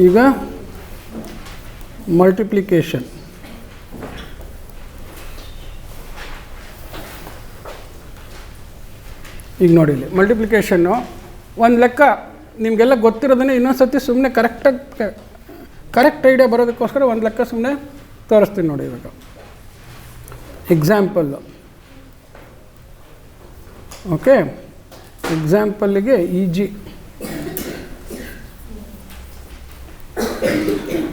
ಈಗ ಮಲ್ಟಿಪ್ಲಿಕೇಶನ್. ಈಗ ನೋಡಿ ಇಲ್ಲಿ ಮಲ್ಟಿಪ್ಲಿಕೇಶನ್ನು ಒಂದು ಲೆಕ್ಕ ನಿಮಗೆಲ್ಲ ಗೊತ್ತಿರೋದನ್ನೇ ಇನ್ನೊಂದು ಸರ್ತಿ ಸುಮ್ಮನೆ ಕರೆಕ್ಟ್ ಐಡಿಯಾ ಬರೋದಕ್ಕೋಸ್ಕರ ಒಂದು ಲೆಕ್ಕ ಸುಮ್ಮನೆ ತೋರಿಸ್ತೀನಿ ನೋಡಿ. ಇವಾಗ ಎಕ್ಸಾಂಪಲ್ಲು, ಓಕೆ, ಎಕ್ಸಾಂಪಲ್ಲಿಗೆ ಈಜಿ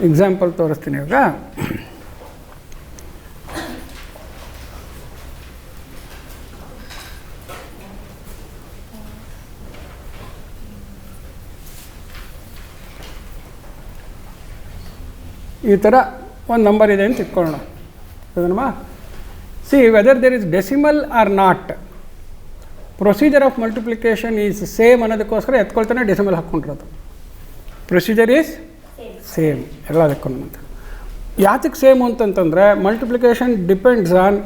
ಎಕ್ಸಾಂಪಲ್ ತೋರಿಸ್ತೀನಿ. ಇವಾಗ ಈ ಥರ ಒಂದು ನಂಬರ್ ಇದೆ ಅಂತ ಇಟ್ಕೊಳ್ಳೋಣ. ಅದನ್ನಮ್ಮ see whether there is decimal or not, procedure of multiplication is same ಅನ್ನೋದಕ್ಕೋಸ್ಕರ ಎತ್ಕೊಳ್ತಾನೆ ಡೆಸಿಮಲ್ ಹಾಕ್ಕೊಂಡಿರೋದು. ಪ್ರೊಸೀಜರ್ ಈಸ್ ಸೇಮ್ ಎಲ್ಲದಕ್ಕೂ ಅಂತ. ಯಾತಕ್ಕೆ ಸೇಮು ಅಂತಂತಂದರೆ multiplication depends on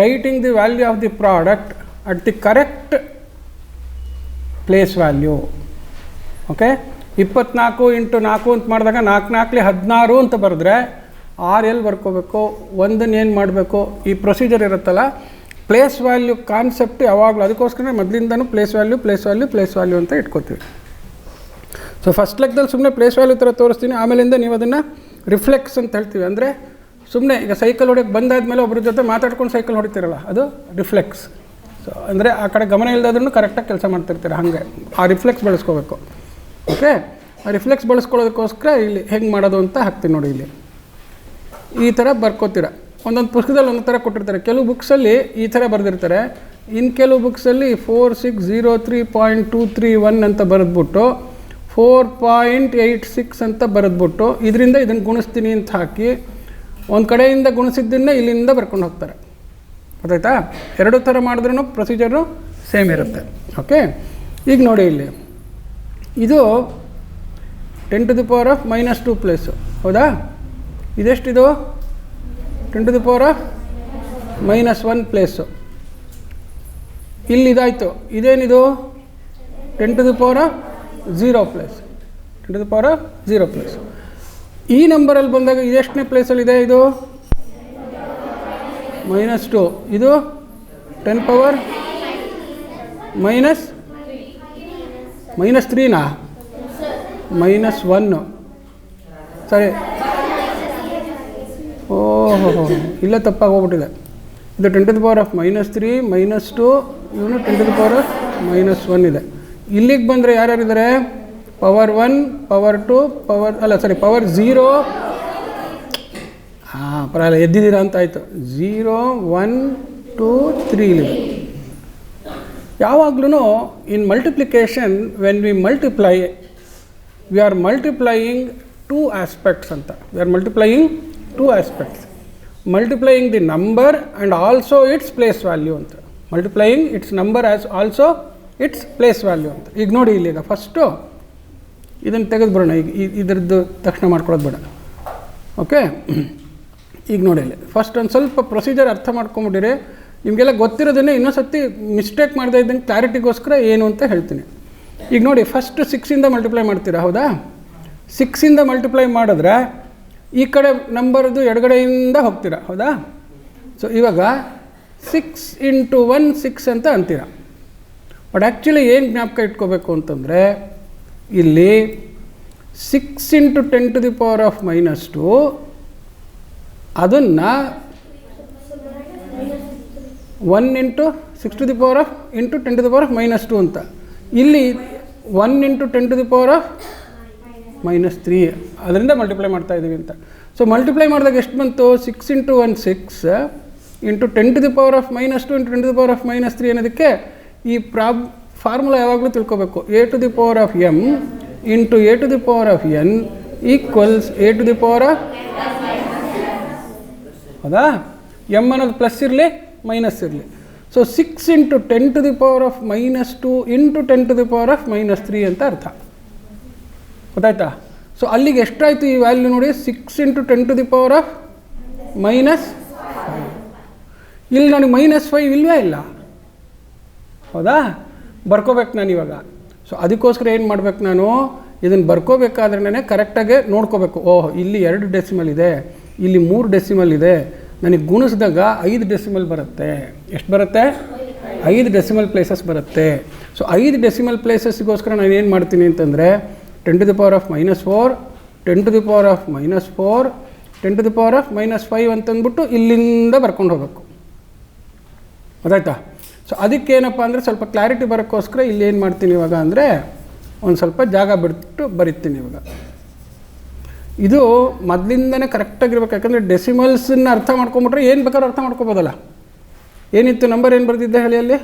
writing the value of the product at the correct place value. Okay, 24 × 4 ಅಂತ ಮಾಡಿದಾಗ 4 4 16 ಅಂತ ಬರೆದ್ರೆ 6 ಎಲ್ಲಿ ಬರ್ಕೋಬೇಕು, ಒಂದನ್ನು ಏನು ಮಾಡಬೇಕು, ಈ ಪ್ರೊಸೀಜರ್ ಇರುತ್ತಲ್ಲ, ಪ್ಲೇಸ್ ವ್ಯಾಲ್ಯೂ ಕಾನ್ಸೆಪ್ಟ್ ಯಾವಾಗಲೂ ಅದಕ್ಕೋಸ್ಕರ ಮೊದಲಿಂದನೂ ಪ್ಲೇಸ್ ವ್ಯಾಲ್ಯೂ ಅಂತ ಇಟ್ಕೋತೀವಿ. ಸೊ ಫಸ್ಟ್ ಲೆಕ್ಕದಲ್ಲಿ ಸುಮ್ಮನೆ ಪ್ಲೇಸ್ ವ್ಯಾಲ್ಯೂ ಥರ ತೋರಿಸ್ತೀನಿ, ಆಮೇಲಿಂದ ನೀವು ಅದನ್ನು ರಿಫ್ಲೆಕ್ಸ್ ಅಂತ ಹೇಳ್ತೀವಿ. ಅಂದರೆ ಸುಮ್ಮನೆ ಈಗ ಸೈಕಲ್ ಹೊಡೆಯೋಕ್ಕೆ ಬಂದಾದಮೇಲೆ ಒಬ್ಬರ ಜೊತೆ ಮಾತಾಡ್ಕೊಂಡು ಸೈಕಲ್ ಹೊಡಿತೀರಲ್ಲ, ಅದು ರಿಫ್ಲೆಕ್ಸ್. ಸೊ ಅಂದರೆ ಆ ಕಡೆ ಗಮನ ಇಲ್ಲದಾದ್ರೂ ಕರೆಕ್ಟಾಗಿ ಕೆಲಸ ಮಾಡ್ತಿರ್ತೀರ, ಹಾಗೆ ಆ ರಿಫ್ಲೆಕ್ಸ್ ಬಳಸ್ಕೋಬೇಕು. ಓಕೆ, ಆ ರಿಫ್ಲೆಕ್ಸ್ ಬಳಸ್ಕೊಳ್ಳೋದಕ್ಕೋಸ್ಕರ ಇಲ್ಲಿ ಹೆಂಗೆ ಮಾಡೋದು ಅಂತ ಹಾಕ್ತೀನಿ ನೋಡಿ. ಇಲ್ಲಿ ಈ ಥರ ಬರ್ಕೋತೀರ. ಒಂದೊಂದು ಪುಸ್ತಕದಲ್ಲಿ ಒಂದೊಂದು ಥರ ಕೊಟ್ಟಿರ್ತಾರೆ. ಕೆಲವು ಬುಕ್ಸಲ್ಲಿ ಈ ಥರ ಬರೆದಿರ್ತಾರೆ, ಇನ್ನು ಕೆಲವು ಬುಕ್ಸಲ್ಲಿ 4603.231 ಅಂತ ಬರೆದ್ಬಿಟ್ಟು 4.86 ಅಂತ ಬರೆದ್ಬಿಟ್ಟು ಇದರಿಂದ ಇದನ್ನು ಗುಣಿಸ್ತೀನಿ ಅಂತ ಹಾಕಿ ಒಂದು ಕಡೆಯಿಂದ ಗುಣಿಸಿದ್ದನ್ನೇ ಇಲ್ಲಿಂದ ಬರ್ಕೊಂಡು ಹೋಗ್ತಾರೆ. ಗೊತ್ತಾಯ್ತಾ? ಎರಡು ಥರ ಮಾಡಿದ್ರೂ ಪ್ರೊಸೀಜರು ಸೇಮ್ ಇರುತ್ತೆ. ಓಕೆ, ಈಗ ನೋಡಿ ಇಲ್ಲಿ ಇದು 10⁻⁻² ಪ್ಲೇಸು, ಹೌದಾ? ಇದೆಷ್ಟಿದು? 10⁻⁻1 ಪ್ಲೇಸು. ಇಲ್ಲಿ ಇದಾಯಿತು. ಇದೇನಿದು? 10⁻0 ಪ್ಲೇಸ್. 10⁻0 ಪ್ಲೇಸ್. ಈ ನಂಬರಲ್ಲಿ ಬಂದಾಗ ಇದೆಷ್ಟನೇ ಪ್ಲೇಸಲ್ಲಿದೆ? ಇದು -2. ಇದು 10⁻−3ನಾ? -1. ಸರಿ, ಓಹೋ, ಇಲ್ಲೇ ತಪ್ಪಾಗಿ ಹೋಗ್ಬಿಟ್ಟಿದೆ. ಇದು 10⁻−3 -2, ಇವನು 10⁻−1 ಇದೆ. ಇಲ್ಲಿಗೆ ಬಂದರೆ ಯಾರ್ಯಾರಿದ್ದಾರೆ? Power 1, power 2, power 0. ಹಾಂ, ಪರವಾಗಿಲ್ಲ, ಎದ್ದಿದ್ದೀರಾ ಅಂತ ಆಯಿತು. 0, 1, 2, 3 ಇಲ್ಲಿದೆ. ಯಾವಾಗಲೂ in multiplication when we multiply we are multiplying 2 aspects ಅಂತ. We are multiplying 2 aspects, multiplying the number and also its place value ಅಂತ. Multiplying its number as also its place value ಅಂತ. ಈಗ ನೋಡಿ ಇಲ್ಲಿಗ ಫಸ್ಟು ಇದನ್ನು ತೆಗೆದುಬಿಡೋಣ. ಈಗ ಇದರದ್ದು ತಕ್ಷಣ ಮಾಡ್ಕೊಳ್ಳೋದು ಬೇಡ. ಓಕೆ, ಈಗ ನೋಡಿ ಇಲ್ಲಿ ಫಸ್ಟ್ ಒಂದು ಸ್ವಲ್ಪ ಪ್ರೊಸೀಜರ್ ಅರ್ಥ ಮಾಡ್ಕೊಂಬಿಟ್ಟಿರಿ. ನಿಮಗೆಲ್ಲ ಗೊತ್ತಿರೋದನ್ನೇ ಇನ್ನೊಂದು ಸರ್ತಿ ಮಿಸ್ಟೇಕ್ ಮಾಡದೇ ಇದ್ದಂಗೆ ಕ್ಲಾರಿಟಿಗೋಸ್ಕರ ಏನು ಅಂತ ಹೇಳ್ತೀನಿ. ಈಗ ನೋಡಿ, ಫಸ್ಟ್ 6ಇಂದ ಮಲ್ಟಿಪ್ಲೈ ಮಾಡ್ತೀರಾ, ಹೌದಾ? 6ಇಂದ ಮಲ್ಟಿಪ್ಲೈ ಮಾಡಿದ್ರೆ ಈ ಕಡೆ ನಂಬರ್ದು ಎಡಗಡೆಯಿಂದ ಹೋಗ್ತೀರಾ, ಹೌದಾ? ಸೊ ಇವಾಗ 6 × 1 6 ಅಂತ ಅಂತೀರ. ಬಟ್ ಆ್ಯಕ್ಚುಲಿ ಏನು ಜ್ಞಾಪಕ ಇಟ್ಕೋಬೇಕು ಅಂತಂದರೆ ಇಲ್ಲಿ 6 × 10⁻⁻² ಅದನ್ನು 1 × 6⁻⁻² ಅಂತ. ಇಲ್ಲಿ 1 × 10⁻⁻³ ಅದರಿಂದ ಮಲ್ಟಿಪ್ಲೈ ಮಾಡ್ತಾ ಇದ್ದೀವಿ ಅಂತ. ಸೊ ಮಲ್ಟಿಪ್ಲೈ ಮಾಡಿದಾಗ ಎಷ್ಟು ಬಂತು? 6 × 1 6 × 10⁻⁻² × 10⁻⁻³ ಅನ್ನೋದಕ್ಕೆ ಈ ಫಾರ್ಮುಲಾ ಯಾವಾಗಲೂ ತಿಳ್ಕೊಬೇಕು. a⁴ × a⁴n ಈಕ್ವಲ್ಸ್ a⁴, ಹೌದಾ? m ಅನ್ನೋದು ಪ್ಲಸ್ ಇರಲಿ ಮೈನಸ್ ಇರಲಿ. ಸೊ 6 × 10⁻⁻² × 10⁻⁻³ ಅಂತ ಅರ್ಥ. ಗೊತ್ತಾಯ್ತಾ? ಸೊ ಅಲ್ಲಿಗೆ ಎಷ್ಟಾಯಿತು ಈ ವ್ಯಾಲ್ಯೂ ನೋಡಿ? 6 × 10⁻⁻⁻5. ಇಲ್ಲಿ ನನಗೆ -5 ಇಲ್ಲವೇ ಇಲ್ಲ, ಹೌದಾ? ಬರ್ಕೋಬೇಕು ನಾನು ಇವಾಗ. ಸೊ ಅದಕ್ಕೋಸ್ಕರ ಏನು ಮಾಡಬೇಕು ನಾನು? ಇದನ್ನು ಬರ್ಕೋಬೇಕಾದ್ರೇ ಕರೆಕ್ಟಾಗಿ ನೋಡ್ಕೋಬೇಕು. ಓಹ್, ಇಲ್ಲಿ 2 ಡೆಸಿಮಲ್ ಇದೆ, ಇಲ್ಲಿ 3 ಡೆಸಿಮಲ್ ಇದೆ, ನನಗೆ ಗುಣಿಸಿದಾಗ 5 ಡೆಸಿಮಲ್ ಬರುತ್ತೆ. ಎಷ್ಟು ಬರುತ್ತೆ? 5 ಡೆಸಿಮಲ್ ಪ್ಲೇಸಸ್ ಬರುತ್ತೆ. ಸೊ 5 ಡೆಸಿಮಲ್ ಪ್ಲೇಸಸ್ಗೋಸ್ಕರ ನಾನು ಏನು ಮಾಡ್ತೀನಿ ಅಂತಂದರೆ 10 to the power of -4, 10 to the power of -4, 10 to the power of -5 ಅಂತಂದ್ಬಿಟ್ಟು ಇಲ್ಲಿಂದ ಬರ್ಕೊಂಡು ಹೋಗಬೇಕು. ಗೊತ್ತಾಯ್ತಾ? ಸೊ ಅದಕ್ಕೇನಪ್ಪ ಅಂದರೆ ಸ್ವಲ್ಪ ಕ್ಲಾರಿಟಿ ಬರೋಕ್ಕೋಸ್ಕರ ಇಲ್ಲಿ ಏನು ಮಾಡ್ತೀನಿ ಇವಾಗ ಅಂದರೆ ಒಂದು ಸ್ವಲ್ಪ ಜಾಗ ಬಿಟ್ಟು ಬರೀತೀನಿ ಇವಾಗ. ಇದು ಮೊದಲಿಂದನೇ ಕರೆಕ್ಟಾಗಿರ್ಬೇಕು. ಯಾಕಂದರೆ ಡೆಸಿಮಲ್ಸನ್ನ ಅರ್ಥ ಮಾಡ್ಕೊಂಬಿಟ್ರೆ ಏನು ಬೇಕಾದ್ರೂ ಅರ್ಥ ಮಾಡ್ಕೊಬೋದಲ್ಲ. ಏನಿತ್ತು ನಂಬರ್ ಏನು ಬರ್ತಿದ್ದೆ ಹೇಳಿ ಅಲ್ಲಿ?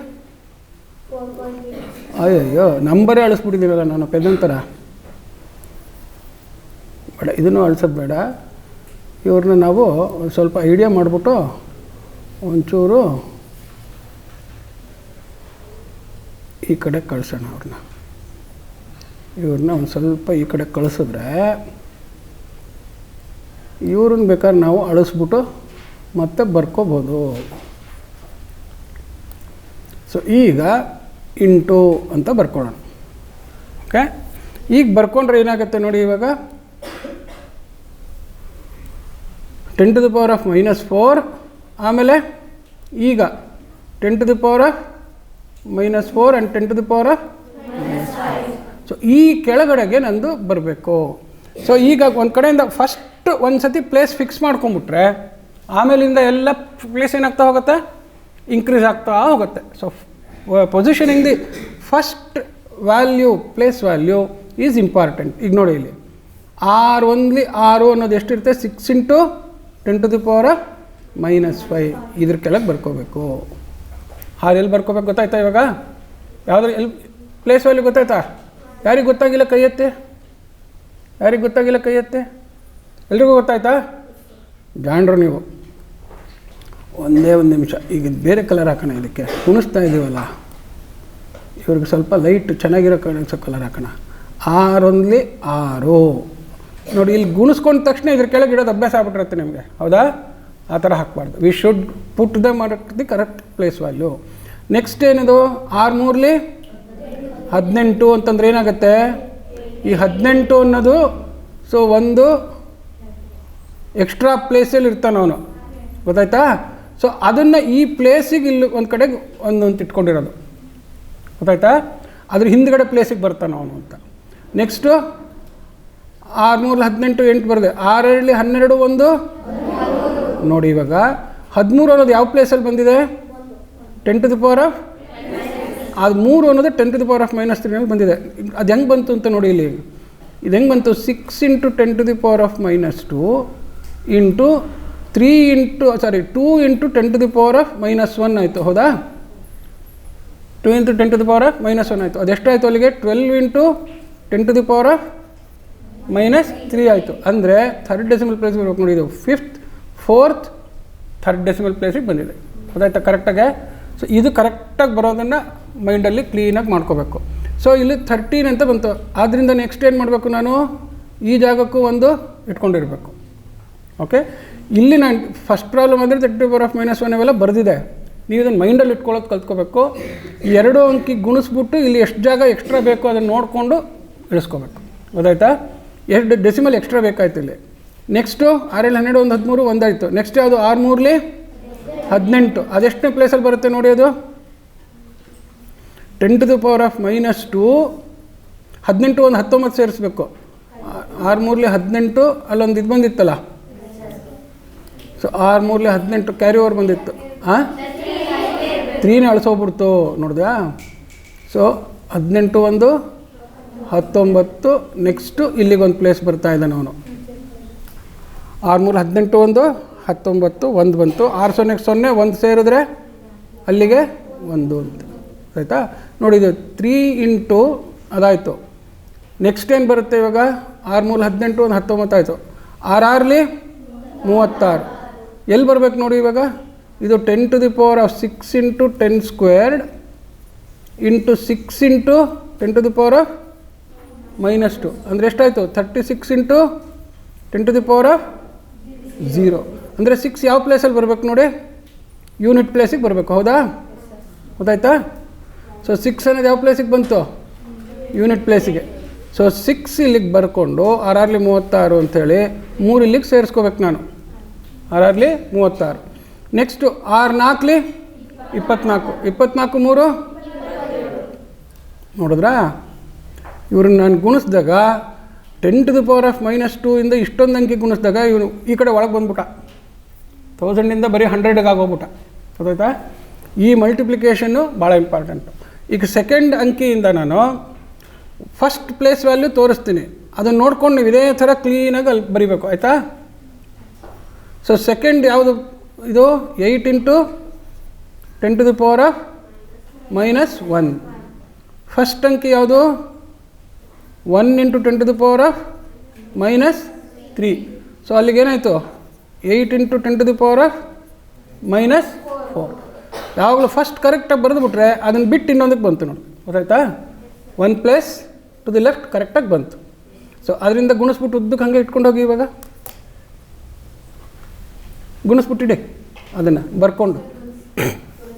ಅಯ್ಯೋ, ನಂಬರೇ ಅಳಿಸ್ಬಿಟ್ಟಿದ್ದೀನಲ್ಲ ನಾನು ಪೆದಂತರ. ಬೇಡ, ಇದನ್ನು ಅಳಿಸೋದು ಬೇಡ. ಇವ್ರನ್ನ ನಾವು ಸ್ವಲ್ಪ ಐಡಿಯಾ ಮಾಡಿಬಿಟ್ಟು ಒಂಚೂರು ಈ ಕಡೆ ಕಳಿಸೋಣ. ಇವ್ರನ್ನ ಒಂದು ಸ್ವಲ್ಪ ಈ ಕಡೆ ಕಳಿಸಿದ್ರೆ ಇವ್ರನ್ನ ಬೇಕಾದ್ರೆ ನಾವು ಅಳಿಸ್ಬಿಟ್ಟು ಮತ್ತೆ ಬರ್ಕೋಬೋದು. ಸೊ ಈಗ ಇಂಟು ಅಂತ ಬರ್ಕೊಳ್ಳೋಣ. ಓಕೆ, ಈಗ ಬರ್ಕೊಂಡ್ರೆ ಏನಾಗುತ್ತೆ ನೋಡಿ. ಇವಾಗ 10 to the power of -4, ಆಮೇಲೆ ಈಗ 10 to the power of -4 and 10 to the power of -5. So ಈ ಕೆಳಗಡೆಗೆ ನಂದು ಬರಬೇಕು. ಸೊ ಈಗ ಒಂದು ಕಡೆಯಿಂದ ಫಸ್ಟ್ ಒಂದು ಸತಿ ಪ್ಲೇಸ್ ಫಿಕ್ಸ್ ಮಾಡ್ಕೊಂಬಿಟ್ರೆ ಆಮೇಲಿಂದ ಎಲ್ಲ ಪ್ಲೇಸ್ ಏನಾಗ್ತಾ ಹೋಗುತ್ತೆ? ಇನ್ಕ್ರೀಸ್ ಆಗ್ತಾ ಹೋಗುತ್ತೆ. So positioning the first value, place value is important. ಈಗ ನೋಡಿ ಇಲ್ಲಿ 6 ಅನ್ನೋದು ಎಷ್ಟಿರುತ್ತೆ? 6 into 10 to the power of -5. ಇದ್ರ ಕೆಳಗೆ ಬರ್ಕೋಬೇಕು. ಎಲ್ಲಿ ಬರ್ಕೋಬೇಕು ಗೊತ್ತಾಯ್ತಾ? ಇವಾಗ ಯಾವುದ್ರ ಎಲ್ಲಿ ಪ್ಲೇಸ್ ವ್ಯಾಲ್ಯೂ ಗೊತ್ತಾಯ್ತಾ? ಯಾರಿಗೆ ಗೊತ್ತಾಗಿಲ್ಲ ಕೈ ಎತ್ತೆ? ಯಾರಿಗೆ ಗೊತ್ತಾಗಿಲ್ಲ ಕೈ ಎತ್ತೆ? ಎಲ್ರಿಗೂ ಗೊತ್ತಾಯ್ತಾ? ಜಾಣ್ರು ನೀವು. ಒಂದೇ ಒಂದು ನಿಮಿಷ, ಈಗ ಬೇರೆ ಕಲರ್ ಹಾಕೋಣ. ಇದಕ್ಕೆ ಕುಣಿಸ್ತಾ ಇದ್ದೀವಲ್ಲ, ಇವ್ರಿಗೆ ಸ್ವಲ್ಪ ಲೈಟ್ ಚೆನ್ನಾಗಿರೋ ಕಲರ್ ಹಾಕೋಣ. 6 ನೋಡಿ, ಇಲ್ಲಿ ಗುಣಿಸ್ಕೊಂಡ ತಕ್ಷಣ ಇದ್ರ ಕೆಳಗೆ ಇಡೋದು ಅಭ್ಯಾಸ ಆಗ್ಬಿಟ್ಟಿರುತ್ತೆ ನಿಮಗೆ. ಹೌದಾ? ಆ ಥರ ಹಾಕಬಾರ್ದು. We should put the the correct place value. Next ಏನಿದು? 6 18 ಅಂತಂದ್ರೆ ಏನಾಗುತ್ತೆ? ಈ 18 ಅನ್ನೋದು ಸೊ ಒಂದು ಎಕ್ಸ್ಟ್ರಾ ಪ್ಲೇಸಲ್ಲಿ ಇರ್ತಾನೆ ಅವನು. ಗೊತ್ತಾಯ್ತಾ? ಸೊ ಅದನ್ನು ಈ ಪ್ಲೇಸಿಗೆ ಇಲ್ಲಿ ಒಂದು ಕಡೆಗೆ ಒಂದೊಂದು ಇಟ್ಕೊಂಡಿರೋದು. ಗೊತ್ತಾಯ್ತಾ? ಅದ್ರ ಹಿಂದ್ಗಡೆ ಪ್ಲೇಸಿಗೆ ಬರ್ತಾನೆ ಅವನು ಅಂತ. ನೆಕ್ಸ್ಟು 6 18 8 ಬರದೆ 6 12 1 ನೋಡಿ. ಇವಾಗ 13 ಅನ್ನೋದು ಯಾವ ಪ್ಲೇಸಲ್ಲಿ ಬಂದಿದೆ? 10 to the power of ಅದು 3 ಅನ್ನೋದು 10 to the power of -3 ಬಂದಿದೆ. ಅದು ಹೆಂಗೆ ಬಂತು ಅಂತ ನೋಡಿ ಇಲ್ಲಿ. ಇದು ಹೆಂಗೆ ಬಂತು? 6 into 10 to the power of -2 into 2 into 10 to the power of -1 ಆಯಿತು. ಹೌದಾ? 2 into 10 to the power of -1 ಆಯಿತು. ಅದೆಷ್ಟಾಯಿತು ಅಲ್ಲಿಗೆ? 12 into 10 to the power of -3 ಆಯಿತು. ಅಂದರೆ 3rd ಡೆಸಿಮಲ್ ಪ್ಲೇಸ್ ಬರ್ಬೇಕು ನೋಡಿ. ಇದು 5th 4th 3rd ಡೆಸಿಮಲ್ ಪ್ಲೇಸಿಗೆ ಬಂದಿದೆ. ಗೊತ್ತಾಯ್ತಾ ಕರೆಕ್ಟಾಗೆ? ಸೊ ಇದು ಕರೆಕ್ಟಾಗಿ ಬರೋದನ್ನು ಮೈಂಡಲ್ಲಿ ಕ್ಲೀನಾಗಿ ಮಾಡ್ಕೋಬೇಕು. ಸೊ ಇಲ್ಲಿ 13 ಅಂತ ಬಂತು. ಆದ್ದರಿಂದ ನೆಕ್ಸ್ಟ್ ಏನು ಮಾಡಬೇಕು? ನಾನು ಈ ಜಾಗಕ್ಕೂ ಒಂದು ಇಟ್ಕೊಂಡಿರಬೇಕು. ಓಕೆ, ಇಲ್ಲಿ ನಾನು ಫಸ್ಟ್ ಪ್ರಾಬ್ಲಮ್ ಅಂದರೆ 30 to the power of -1 ಅವೆಲ್ಲ ಬರೆದಿದೆ. ನೀವು ಇದನ್ನು ಮೈಂಡಲ್ಲಿ ಇಟ್ಕೊಳ್ಳೋದು ಕಲ್ತ್ಕೋಬೇಕು. 2 ಅಂಕಿ ಗುಣಿಸ್ಬಿಟ್ಟು ಇಲ್ಲಿ ಎಷ್ಟು ಜಾಗ ಎಕ್ಸ್ಟ್ರಾ ಬೇಕು ಅದನ್ನು ನೋಡಿಕೊಂಡು ಇಳಿಸ್ಕೋಬೇಕು. ಗೊತ್ತಾಯ್ತಾ? ಎಷ್ಟು ಡೆಸಿಮಲ್ ಎಕ್ಸ್ಟ್ರಾ ಬೇಕಾಯ್ತು ಇಲ್ಲಿ. ನೆಕ್ಸ್ಟು 6 12 1 13 ಒಂದಾಯಿತು. ನೆಕ್ಸ್ಟ್ ಯಾವುದು? 6 18 ಅದೆಷ್ಟನೇ ಪ್ಲೇಸಲ್ಲಿ ಬರುತ್ತೆ ನೋಡಿ. ಅದು 10 to the power of -2 18 ಒಂದು 19 ಸೇರಿಸ್ಬೇಕು. 6 18 ಅಲ್ಲೊಂದು ಇದು ಬಂದಿತ್ತಲ್ಲ. ಸೊ 6 18 ಕ್ಯಾರಿ ಓವರ್ ಬಂದಿತ್ತು. 3ನೇ ಅಳಿಸೋಗ್ಬಿಡ್ತು ನೋಡಿದ್ಯಾ? ಸೊ 18 1 19 ನೆಕ್ಸ್ಟು ಇಲ್ಲಿಗೊಂದು ಪ್ಲೇಸ್ ಬರ್ತಾ ಇದ್ದಾನೆ ಅವನು. 6 18 1 19 1 ಬಂತು. 6 0 0 1 ಸೇರಿದ್ರೆ ಅಲ್ಲಿಗೆ 1 ಅಂತ ಆಯಿತಾ? ನೋಡಿ, ಇದು 3 into ಅದಾಯಿತು. ನೆಕ್ಸ್ಟ್ ಏನು ಬರುತ್ತೆ ಇವಾಗ? 6 18 1 19 ಆಯಿತು. 6 36 ಎಲ್ಲಿ ಬರಬೇಕು ನೋಡಿ ಇವಾಗ? ಇದು 10 to the power of 6 into 10 squared into 6 into 10 to the power of -2 ಅಂದರೆ ಎಷ್ಟಾಯಿತು? 36 into 10 to the power of 0 ಅಂದರೆ 6 ಯಾವ ಪ್ಲೇಸಲ್ಲಿ ಬರಬೇಕು ನೋಡಿ? ಯೂನಿಟ್ ಪ್ಲೇಸಿಗೆ ಬರಬೇಕು. ಹೌದಾ? ಗೊತ್ತಾಯ್ತಾ? ಸೊ 6 ಅನ್ನೋದು ಯಾವ ಪ್ಲೇಸಿಗೆ ಬಂತು? ಯೂನಿಟ್ ಪ್ಲೇಸಿಗೆ. ಸೊ 6 ಇಲ್ಲಿಗೆ ಬರ್ಕೊಂಡು 6 36 ಅಂಥೇಳಿ 3 ಇಲ್ಲಿಗೆ ಸೇರಿಸ್ಕೋಬೇಕು ನಾನು. 6 36. ನೆಕ್ಸ್ಟು 6 4 24. 24 3 ನೋಡಿದ್ರಾ? ಇವ್ರನ್ನ ನಾನು ಗುಣಿಸಿದಾಗ 10⁻⁻2 ಇಂದ ಇಷ್ಟೊಂದು ಅಂಕಿ ಗುಣಿಸಿದಾಗ ಇವನು ಈ ಕಡೆ ಒಳಗೆ ಬಂದ್ಬಿಟ್ಟ. 1000ಇಂದ ಬರೀ 100ಗೆ ಆಗೋಗ್ಬಿಟ್ಟ. ಗೊತ್ತಾಯ್ತಾ? ಈ ಮಲ್ಟಿಪ್ಲಿಕೇಷನ್ನು ಭಾಳ ಇಂಪಾರ್ಟೆಂಟು. ಈಗ ಸೆಕೆಂಡ್ ಅಂಕಿಯಿಂದ ನಾನು ಫಸ್ಟ್ ಪ್ಲೇಸ್ ವ್ಯಾಲ್ಯೂ ತೋರಿಸ್ತೀನಿ, ಅದನ್ನು ನೋಡ್ಕೊಂಡು ನೀವು ಇದೇ ಥರ ಕ್ಲೀನಾಗಿ ಅಲ್ಲಿ ಬರಿಬೇಕು. ಆಯಿತಾ? ಸೊ ಸೆಕೆಂಡ್ ಯಾವುದು ಇದು? 8 × 10⁻⁻1. ಫಸ್ಟ್ ಅಂಕಿ ಯಾವುದು? 1 × 10⁻⁻3. ಸೊ ಅಲ್ಲಿಗೇನಾಯಿತು? 8 × 10⁻⁻4. ಯಾವಾಗಲೂ ಫಸ್ಟ್ ಕರೆಕ್ಟಾಗಿ ಬರೆದುಬಿಟ್ರೆ ಅದನ್ನು ಬಿಟ್ಟು ಇನ್ನೊಂದಕ್ಕೆ ಬಂತು ನೋಡಿ. ಗೊತ್ತಾಯ್ತಾ? 1 ಪ್ಲೇಸ್ ಟು ದಿ ಲೆಫ್ಟ್ ಕರೆಕ್ಟಾಗಿ ಬಂತು. ಸೊ ಅದರಿಂದ ಗುಣಿಸ್ಬಿಟ್ಟು ಉದ್ದಕ್ಕೆ ಹಾಗೆ ಇಟ್ಕೊಂಡು ಹೋಗಿ. ಇವಾಗ ಗುಣಿಸ್ಬಿಟ್ಟಿಡಿ ಅದನ್ನು ಬರ್ಕೊಂಡು.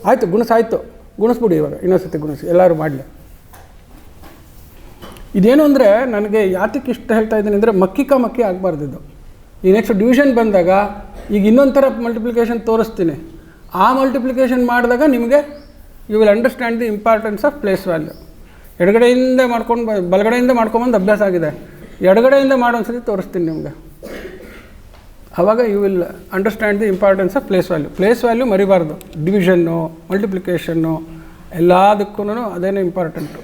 ಆಯಿತು, ಗುಣಿಸಾಯಿತು. ಗುಣಿಸ್ಬಿಡಿ ಇವಾಗ. ಇನ್ನೊಂದ್ಸತಿ ಗುಣಿಸಿ, ಎಲ್ಲರೂ ಮಾಡಲಿ. ಇದೇನು ಅಂದರೆ ನನಗೆ ಯಾತಕ್ಕೆ ಇಷ್ಟ ಹೇಳ್ತಾ ಇದ್ದೀನಿ ಅಂದರೆ ಮಕ್ಕಿ ಆಗಬಾರ್ದಿದ್ದು. ಈ ನೆಕ್ಸ್ಟ್ ಡಿವಿಷನ್ ಬಂದಾಗ ಈಗ ಇನ್ನೊಂದು ಥರ ಮಲ್ಟಿಪ್ಲಿಕೇಶನ್ ತೋರಿಸ್ತೀನಿ. ಆ ಮಲ್ಟಿಪ್ಲಿಕೇಶನ್ ಮಾಡಿದಾಗ ನಿಮಗೆ you will understand the importance of place value. ಎಡಗಡೆಯಿಂದ ಮಾಡ್ಕೊಂಡು ಬಲಗಡೆಯಿಂದ ಮಾಡ್ಕೊಂಬಂದು ಅಭ್ಯಾಸ ಆಗಿದೆ. ಎಡಗಡೆಯಿಂದ ಮಾಡೋಂದ್ಸತಿ ತೋರಿಸ್ತೀನಿ ನಿಮಗೆ. ಆವಾಗ you will understand the importance of place value. Place value ಮರಿಬಾರ್ದು. ಡಿವಿಷನ್ನು, ಮಲ್ಟಿಪ್ಲಿಕೇಷನ್ನು ಎಲ್ಲದಕ್ಕೂ ಅದೇನೇ ಇಂಪಾರ್ಟೆಂಟು.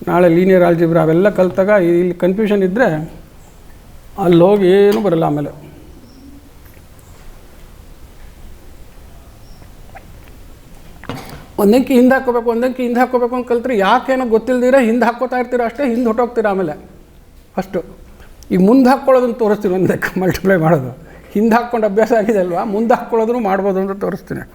ನಾಳೆ ಲೀನಿಯರ್ ಆಲ್ಜಿಬ್ರಾ ಅವೆಲ್ಲ ಕಲಿತಾಗ ಇಲ್ಲಿ ಕನ್ಫ್ಯೂಷನ್ ಇದ್ದರೆ ಅಲ್ಲಿ ಹೋಗಿ ಏನೂ ಬರಲ್ಲ. ಆಮೇಲೆ ಒಂದಂಕಿ ಹಿಂದೆ ಹಾಕ್ಕೋಬೇಕು, ಒಂದಂಕಿ ಹಿಂದೆ ಹಾಕ್ಕೋಬೇಕು ಅಂತ ಕಲ್ತ್ರೆ ಯಾಕೇನೋ ಗೊತ್ತಿಲ್ದಿರ ಹಿಂದೆ ಹಾಕ್ಕೋತಾ ಇರ್ತೀರ ಅಷ್ಟೇ, ಹಿಂದೆ ಹೊಟ್ಟೋಗ್ತೀರ. ಆಮೇಲೆ ಫಸ್ಟು ಈಗ ಮುಂದೆ ಹಾಕ್ಕೊಳ್ಳೋದನ್ನು ತೋರಿಸ್ತೀನಿ. ಒಂದಕ್ಕೆ ಮಲ್ಟಿಪ್ಲೈ ಮಾಡೋದು ಹಿಂದೆ ಹಾಕ್ಕೊಂಡು ಅಭ್ಯಾಸ ಆಗಿದೆ ಅಲ್ವಾ, ಮುಂದೆ ಹಾಕ್ಕೊಳ್ಳೋದನ್ನು ಮಾಡ್ಬೋದು ಅಂತ ತೋರಿಸ್ತೀನಿ.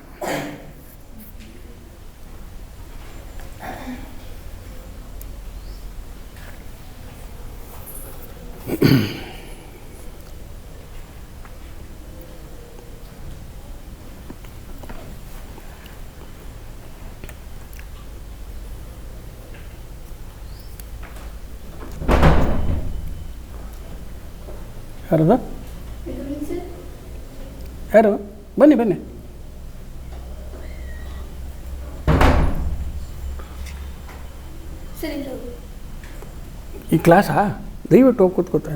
ಯಾರದು? ಯಾರು? ಬನ್ನಿ ಬನ್ನಿ. ಈ ಕ್ಲಾಸಾ? ದಯವಿಟ್ಟು ಹೋಗಿ ಕೂತ್ಕೋತಾ.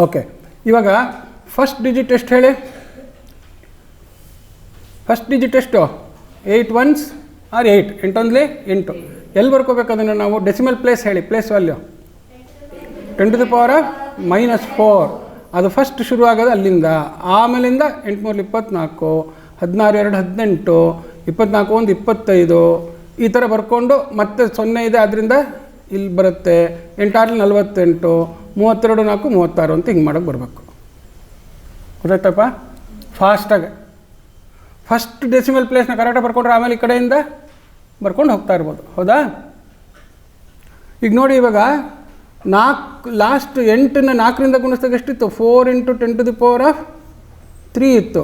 ಓಕೆ, ಇವಾಗ ಫಸ್ಟ್ ಡಿಜಿಟ್ ಎಷ್ಟು ಹೇಳಿ? ಫಸ್ಟ್ ಡಿಜಿಟ್ ಎಷ್ಟು? 8 ones ಆರ್ 8. 8 ಒಂದ್ಲಿ 8. ಎಲ್ಲಿ ಬರ್ಕೋಬೇಕು ಅದನ್ನು ನಾವು? ಡೆಸಿಮಲ್ ಪ್ಲೇಸ್ ಹೇಳಿ. Place value 10⁻⁻4. ಅದು ಫಸ್ಟ್ ಶುರು ಆಗೋದು ಅಲ್ಲಿಂದ. ಆಮೇಲಿಂದ 8 3 24, 16 2 18, 24 1 25 ಈ ಥರ ಬರ್ಕೊಂಡು ಮತ್ತೆ 0 ಇದೆ ಅದರಿಂದ ಇಲ್ಲಿ ಬರುತ್ತೆ. 8 6 48, 32 4 36 ಅಂತ ಹಿಂಗೆ ಮಾಡೋಕ್ಕೆ ಬರಬೇಕು. ಗೊತ್ತಾಯ್ತಪ್ಪ? ಫಾಸ್ಟಾಗಿ ಫಸ್ಟ್ ಡೆಸಿಮಲ್ ಪ್ಲೇಸ್ನ ಕರೆಕ್ಟಾಗಿ ಬರ್ಕೊಂಡ್ರೆ ಆಮೇಲೆ ಈ ಕಡೆಯಿಂದ ಬರ್ಕೊಂಡು ಹೋಗ್ತಾ ಇರ್ಬೋದು. ಹೌದಾ? ಈಗ ನೋಡಿ, ಇವಾಗ 4 ಲಾಸ್ಟ್ 8ನ 4ರಿಂದ ಗುಣಿಸಿದಾಗ ಎಷ್ಟಿತ್ತು? 4 × 10⁻³ ಇತ್ತು.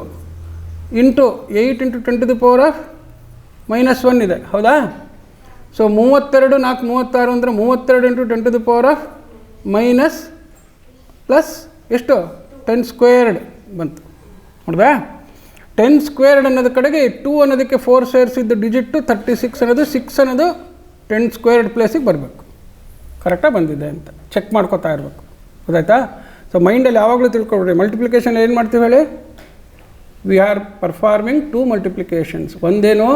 ಇಂಟು 8 × 10⁻⁻1 ಇದೆ. ಹೌದಾ? ಸೊ 32 4 36 ಅಂದರೆ 32 × 10⁻⁻ ಪ್ಲಸ್ ಎಷ್ಟು? 10² ಬಂತು. ನೋಡ್ದಾ? 10² ಅನ್ನೋದು ಕಡೆಗೆ 2 ಅನ್ನೋದಕ್ಕೆ 4 ಸೇರಿಸಿದ್ದು ಡಿಜಿಟ್ಟು 36 ಅನ್ನೋದು 6 ಅನ್ನೋದು 10² ಪ್ಲೇಸಿಗೆ ಬರಬೇಕು. ಕರೆಕ್ಟಾಗಿ ಬಂದಿದೆ ಅಂತ ಚೆಕ್ ಮಾಡ್ಕೋತಾ ಇರಬೇಕು. ಗೊತ್ತಾಯ್ತಾ? ಸೊ ಮೈಂಡಲ್ಲಿ ಯಾವಾಗಲೂ ತಿಳ್ಕೊಳ್ರಿ. ಮಲ್ಟಿಪ್ಲಿಕೇಶನ್ ಏನು ಮಾಡ್ತೀವಿ ಹೇಳಿ? We are performing 2 multiplications. ಒಂದೇನು?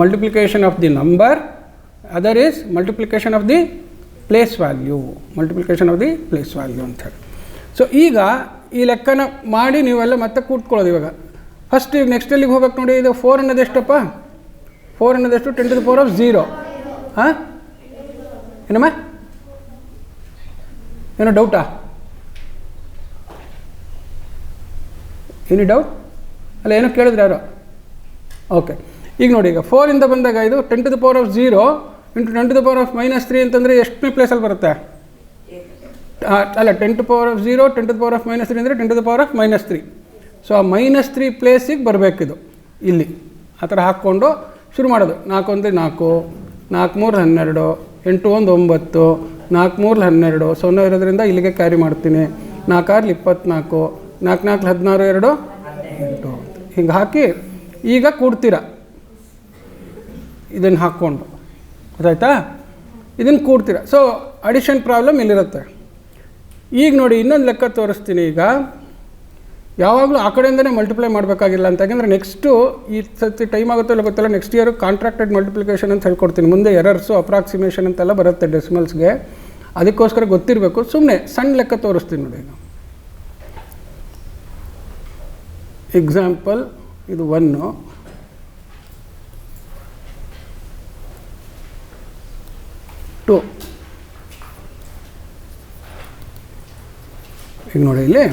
Multiplication of the number, other is multiplication of the place value. Multiplication of the place value ಅಂಥೇಳಿ. ಸೊ ಈಗ ಈ ಲೆಕ್ಕನ ಮಾಡಿ ನೀವೆಲ್ಲ ಮತ್ತೆ ಕೂತ್ಕೊಳ್ಳೋದು. ಇವಾಗ ಫಸ್ಟ್ ಈಗ ನೆಕ್ಸ್ಟ್ ಎಲ್ಲಿಗೆ ಹೋಗ್ಬೇಕು ನೋಡಿ. ಇದು 4 ಅನ್ನೋದು ಎಷ್ಟಪ್ಪ? 4 ಅನ್ನೋದೆಷ್ಟು? 10⁻�0. ಹಾಂ, ಏನಮ್ಮ? ಏನೋ ಡೌಟಾ? Any doubt? ಅಲ್ಲ, ಏನೋ ಕೇಳಿದ್ರೆ ಯಾರು? ಓಕೆ, ಈಗ ನೋಡಿ, ಈಗ 4ಇಂದ ಬಂದಾಗ ಇದು 10⁻�0 × 10⁻⁻3 ಅಂತಂದರೆ ಎಷ್ಟನೇ ಪ್ಲೇಸಲ್ಲಿ ಬರುತ್ತೆ? ಅಲ್ಲ, 10⁻�0 10⁻⁻3 ಅಂದರೆ 10⁻⁻3. ಸೊ ಆ -3 ಪ್ಲೇಸಿಗೆ ಬರಬೇಕಿದು ಇಲ್ಲಿ. ಆ ಥರ ಹಾಕ್ಕೊಂಡು ಶುರು ಮಾಡೋದು. 4 1 4, 4 3 12, 8 1 9, 4 3 12, 0 ಇರೋದ್ರಿಂದ ಇಲ್ಲಿಗೆ ಕ್ಯಾರಿ ಮಾಡ್ತೀನಿ. 4 6 24, 4 4 16 2 8. ಹಿಂಗೆ ಹಾಕಿ ಈಗ ಕೂಡ್ತೀರ ಇದನ್ನು ಹಾಕ್ಕೊಂಡು, ಗೊತ್ತಾಯ್ತಾ? ಇದನ್ನು ಕೂಡ್ತೀರ. ಸೊ ಅಡಿಷನ್ ಪ್ರಾಬ್ಲಮ್ ಇಲ್ಲಿರುತ್ತೆ. ಈಗ ನೋಡಿ ಇನ್ನೊಂದು ಲೆಕ್ಕ ತೋರಿಸ್ತೀನಿ. ಈಗ ಯಾವಾಗಲೂ ಆ ಕಡೆಯಿಂದನೇ ಮಲ್ಟಿಪ್ಲೈ ಮಾಡಬೇಕಾಗಿಲ್ಲ ಅಂತ, ಯಾಕೆಂದರೆ ನೆಕ್ಸ್ಟು ಈ ಸತಿ ಟೈಮ್ ಆಗುತ್ತೋ ಇಲ್ಲ ಗೊತ್ತಿಲ್ಲ, ನೆಕ್ಸ್ಟ್ ಇಯರ್ ಕಾಂಟ್ರಾಕ್ಟೆಡ್ ಮಲ್ಟಿಪ್ಲಿಕೇಶನ್ ಅಂತ ಹೇಳ್ಕೊಡ್ತೀನಿ. ಮುಂದೆ ಎರರ್ಸು ಅಪ್ರಾಕ್ಸಿಮೇಷನ್ ಅಂತೆಲ್ಲ ಬರುತ್ತೆ ಡೆಸಿಮಲ್ಸ್ಗೆ, ಅದಕ್ಕೋಸ್ಕರ ಗೊತ್ತಿರಬೇಕು. ಸುಮ್ಮನೆ ಸಣ್ಣ ಲೆಕ್ಕ ತೋರಿಸ್ತೀನಿ ನೋಡಿ. ಈಗ ಎಕ್ಸಾಂಪಲ್ ಇದು 1, ಟು. ಈಗ ನೋಡಿ ಇಲ್ಲಿ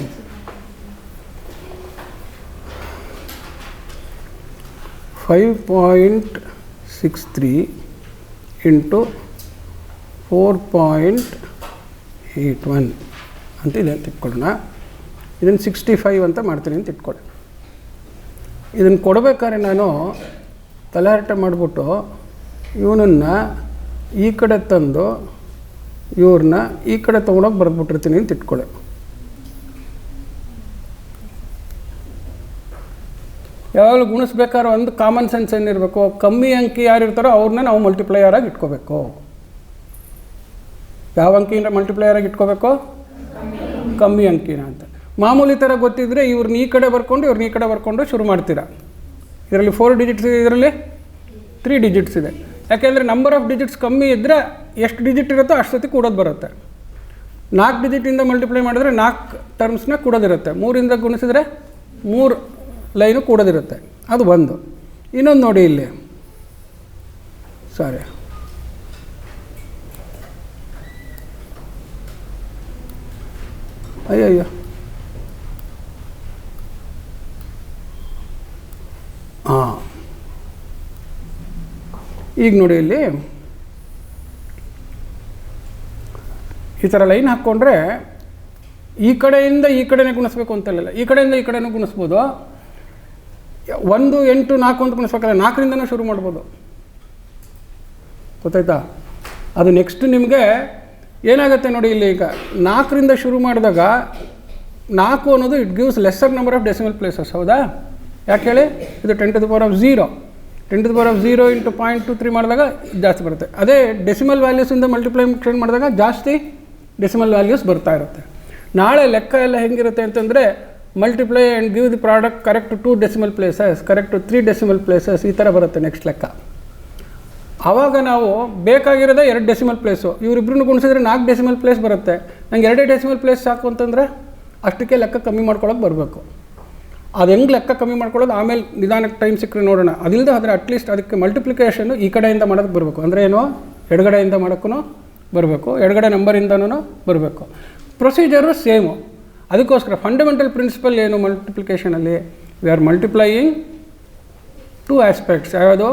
5.63 ಇಂಟು 4.81 ಅಂತ ಇದೆ ಅಂತ ಇಟ್ಕೊಳ್ಳೋಣ. ಇದನ್ನು 65 ಅಂತ ಮಾಡ್ತೀನಿ ಅಂತ ಇಟ್ಕೊಳ್ಳಿ. ಇದನ್ನು ಕೊಡಬೇಕಾದ್ರೆ ನಾನು ತಲೆಹರಟೆ ಮಾಡಿಬಿಟ್ಟು ಇವನನ್ನು ಈ ಕಡೆ ತಂದು ಇವ್ರನ್ನ ಈ ಕಡೆ ತೊಗೊಂಡೋಗಿ ಬರೆದ್ಬಿಟ್ಟಿರ್ತೀನಿ ಅಂತ ಇಟ್ಕೊಳ್ಳಿ. ಯಾವಾಗಲೂ ಗುಣಿಸ್ಬೇಕಾದ್ರೆ ಒಂದು ಕಾಮನ್ ಸೆನ್ಸ್ ಏನಿರಬೇಕು, ಕಮ್ಮಿ ಅಂಕಿ ಯಾರು ಇರ್ತಾರೋ ಅವ್ರನ್ನ ನಾವು ಮಲ್ಟಿಪ್ಲೈಯರ್ ಆಗಿ ಇಟ್ಕೋಬೇಕು. ಯಾವ ಅಂಕಿಯಿಂದ ಮಲ್ಟಿಪ್ಲೈಯರ್ ಆಗಿ ಇಟ್ಕೋಬೇಕು? ಕಮ್ಮಿ ಅಂಕಿನ ಅಂತ. ಮಾಮೂಲಿ ಥರ ಗೊತ್ತಿದ್ದರೆ ಇವ್ರನ್ನ ಈ ಕಡೆ ಬರ್ಕೊಂಡು ಇವ್ರನ್ನ ಈ ಕಡೆ ಬರ್ಕೊಂಡು ಶುರು ಮಾಡ್ತೀರಾ. ಇದರಲ್ಲಿ 4 ಡಿಜಿಟ್ಸ್ ಇದೆ, ಇದರಲ್ಲಿ 3 ಡಿಜಿಟ್ಸ್ ಇದೆ. ಯಾಕೆಂದರೆ ನಂಬರ್ ಆಫ್ ಡಿಜಿಟ್ಸ್ ಕಮ್ಮಿ ಇದ್ದರೆ ಎಷ್ಟು ಡಿಜಿಟ್ ಇರುತ್ತೋ ಅಷ್ಟು ಸತಿ ಕೂಡೋದು ಬರುತ್ತೆ. 4 ಡಿಜಿಟಿಂದ ಮಲ್ಟಿಪ್ಲೈ ಮಾಡಿದ್ರೆ 4 ಟರ್ಮ್ಸ್ನ ಕೂಡೋದಿರುತ್ತೆ. 3ರಿಂದ ಗುಣಿಸಿದ್ರೆ 3 ಲೈನು ಕೂಡೋದಿರುತ್ತೆ. ಅದು ಒಂದು. ಇನ್ನೊಂದು ನೋಡಿ ಇಲ್ಲಿ, ಸಾರಿ, ಅಯ್ಯಯ್ಯೋ, ಹಾಂ, ಈಗ ನೋಡಿ ಇಲ್ಲಿ ಈ ಥರ ಲೈನ್ ಹಾಕ್ಕೊಂಡ್ರೆ ಈ ಕಡೆಯಿಂದ ಈ ಕಡೆನೇ ಗುಣಿಸ್ಬೇಕು ಅಂತಲ್ಲ, ಈ ಕಡೆಯಿಂದ ಈ ಕಡೆನೂ ಗುಣಿಸ್ಬೋದು. 1 8 4 ಅಂತ ಗುಣಿಸ್ಬೇಕಲ್ಲ, 4ರಿಂದನೂ ಶುರು ಮಾಡ್ಬೋದು. ಗೊತ್ತಾಯ್ತಾ? ಅದು ನೆಕ್ಸ್ಟ್ ನಿಮಗೆ ಏನಾಗುತ್ತೆ ನೋಡಿ ಇಲ್ಲಿ. ಈಗ 4ರಿಂದ ಶುರು ಮಾಡಿದಾಗ 4 ಅನ್ನೋದು it gives lesser number of decimal places. ಹೌದಾ? ಯಾಕೆ ಹೇಳಿ? ಇದು 10 to the power of 0, 10 to the power of 0 into 0.23 ಮಾಡಿದಾಗ ಜಾಸ್ತಿ ಬರುತ್ತೆ. ಅದೇ ಡೆಸಿಮಲ್ ವ್ಯಾಲ್ಯೂಸಿಂದ ಮಲ್ಟಿಪ್ಲಿಕೇಷನ್ ಮಾಡಿದಾಗ ಜಾಸ್ತಿ ಡೆಸಿಮಲ್ ವ್ಯಾಲ್ಯೂಸ್ ಬರ್ತಾ ಇರುತ್ತೆ. ನಾಳೆ ಲೆಕ್ಕ ಎಲ್ಲ ಹೆಂಗಿರುತ್ತೆ ಅಂತಂದರೆ multiply and give the product correct 2 decimal places, correct 3 decimal places, ಈ ಥರ ಬರುತ್ತೆ ನೆಕ್ಸ್ಟ್ ಲೆಕ್ಕ. ಆವಾಗ ನಾವು ಬೇಕಾಗಿರೋದೇ 2 ಡೆಸಿಮಲ್ ಪ್ಲೇಸು. ಇವರಿಬ್ಬರನ್ನು ಗುಣಿಸಿದ್ರೆ 4 ಡೆಸಿಮಲ್ ಪ್ಲೇಸ್ ಬರುತ್ತೆ. ನಂಗೆ 2 ಡೆಸಿಮಲ್ ಪ್ಲೇಸ್ ಸಾಕು ಅಂತಂದರೆ ಅಷ್ಟಕ್ಕೆ ಲೆಕ್ಕ ಕಮ್ಮಿ ಮಾಡ್ಕೊಳ್ಳೋಕೆ ಬರಬೇಕು. ಅದು ಹೆಂಗೆ ಲೆಕ್ಕ ಕಮ್ಮಿ ಮಾಡ್ಕೊಳ್ಳೋದು ಆಮೇಲೆ ನಿಧಾನಕ್ಕೆ ಟೈಮ್ ಸಿಕ್ಕರೆ ನೋಡೋಣ. ಅದಿಲ್ಲದೆ ಆದರೆ ಅಟ್ಲೀಸ್ಟ್ ಅದಕ್ಕೆ ಮಲ್ಟಿಪ್ಲಿಕೇಷನ್ನು ಈ ಕಡೆಯಿಂದ ಮಾಡೋಕ್ಕೆ ಬರಬೇಕು. ಅಂದರೆ ಏನು? ಎಡಗಡೆಯಿಂದ ಮಾಡೋಕ್ಕೂ ಬರಬೇಕು, ಎಡಗಡೆ ನಂಬರಿಂದನೂ ಬರಬೇಕು. Procedure same. ಅದಕ್ಕೋಸ್ಕರ ಫಂಡಮೆಂಟಲ್ ಪ್ರಿನ್ಸಿಪಲ್ ಏನು ಮಲ್ಟಿಪ್ಲಿಕೇಷನಲ್ಲಿ? We are multiplying 2 aspects. ಯಾವುದು?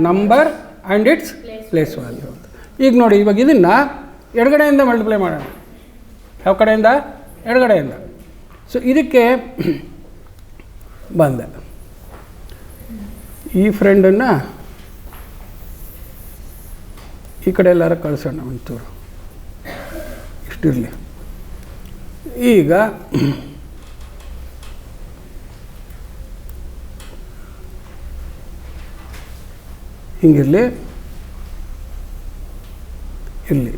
Number and its place value ಅಂತ. ಈಗ ನೋಡಿ, ಇವಾಗ ಇದನ್ನು ಎಡಗಡೆಯಿಂದ ಮಲ್ಟಿಪ್ಲೈ ಮಾಡೋಣ. ಯಾವ ಕಡೆಯಿಂದ? ಎಡಗಡೆಯಿಂದ. ಸೊ ಇದಕ್ಕೆ ಬಂದೆ. ಈ ಫ್ರೆಂಡನ್ನು ಈ ಕಡೆ ಎಲ್ಲಾರು ಕಳಿಸೋಣ ಒಂಚೂರು, ಇಷ್ಟಿರಲಿ. ಈಗ ಹಿಂಗಿರಲಿ, ಇಲ್ಲಿ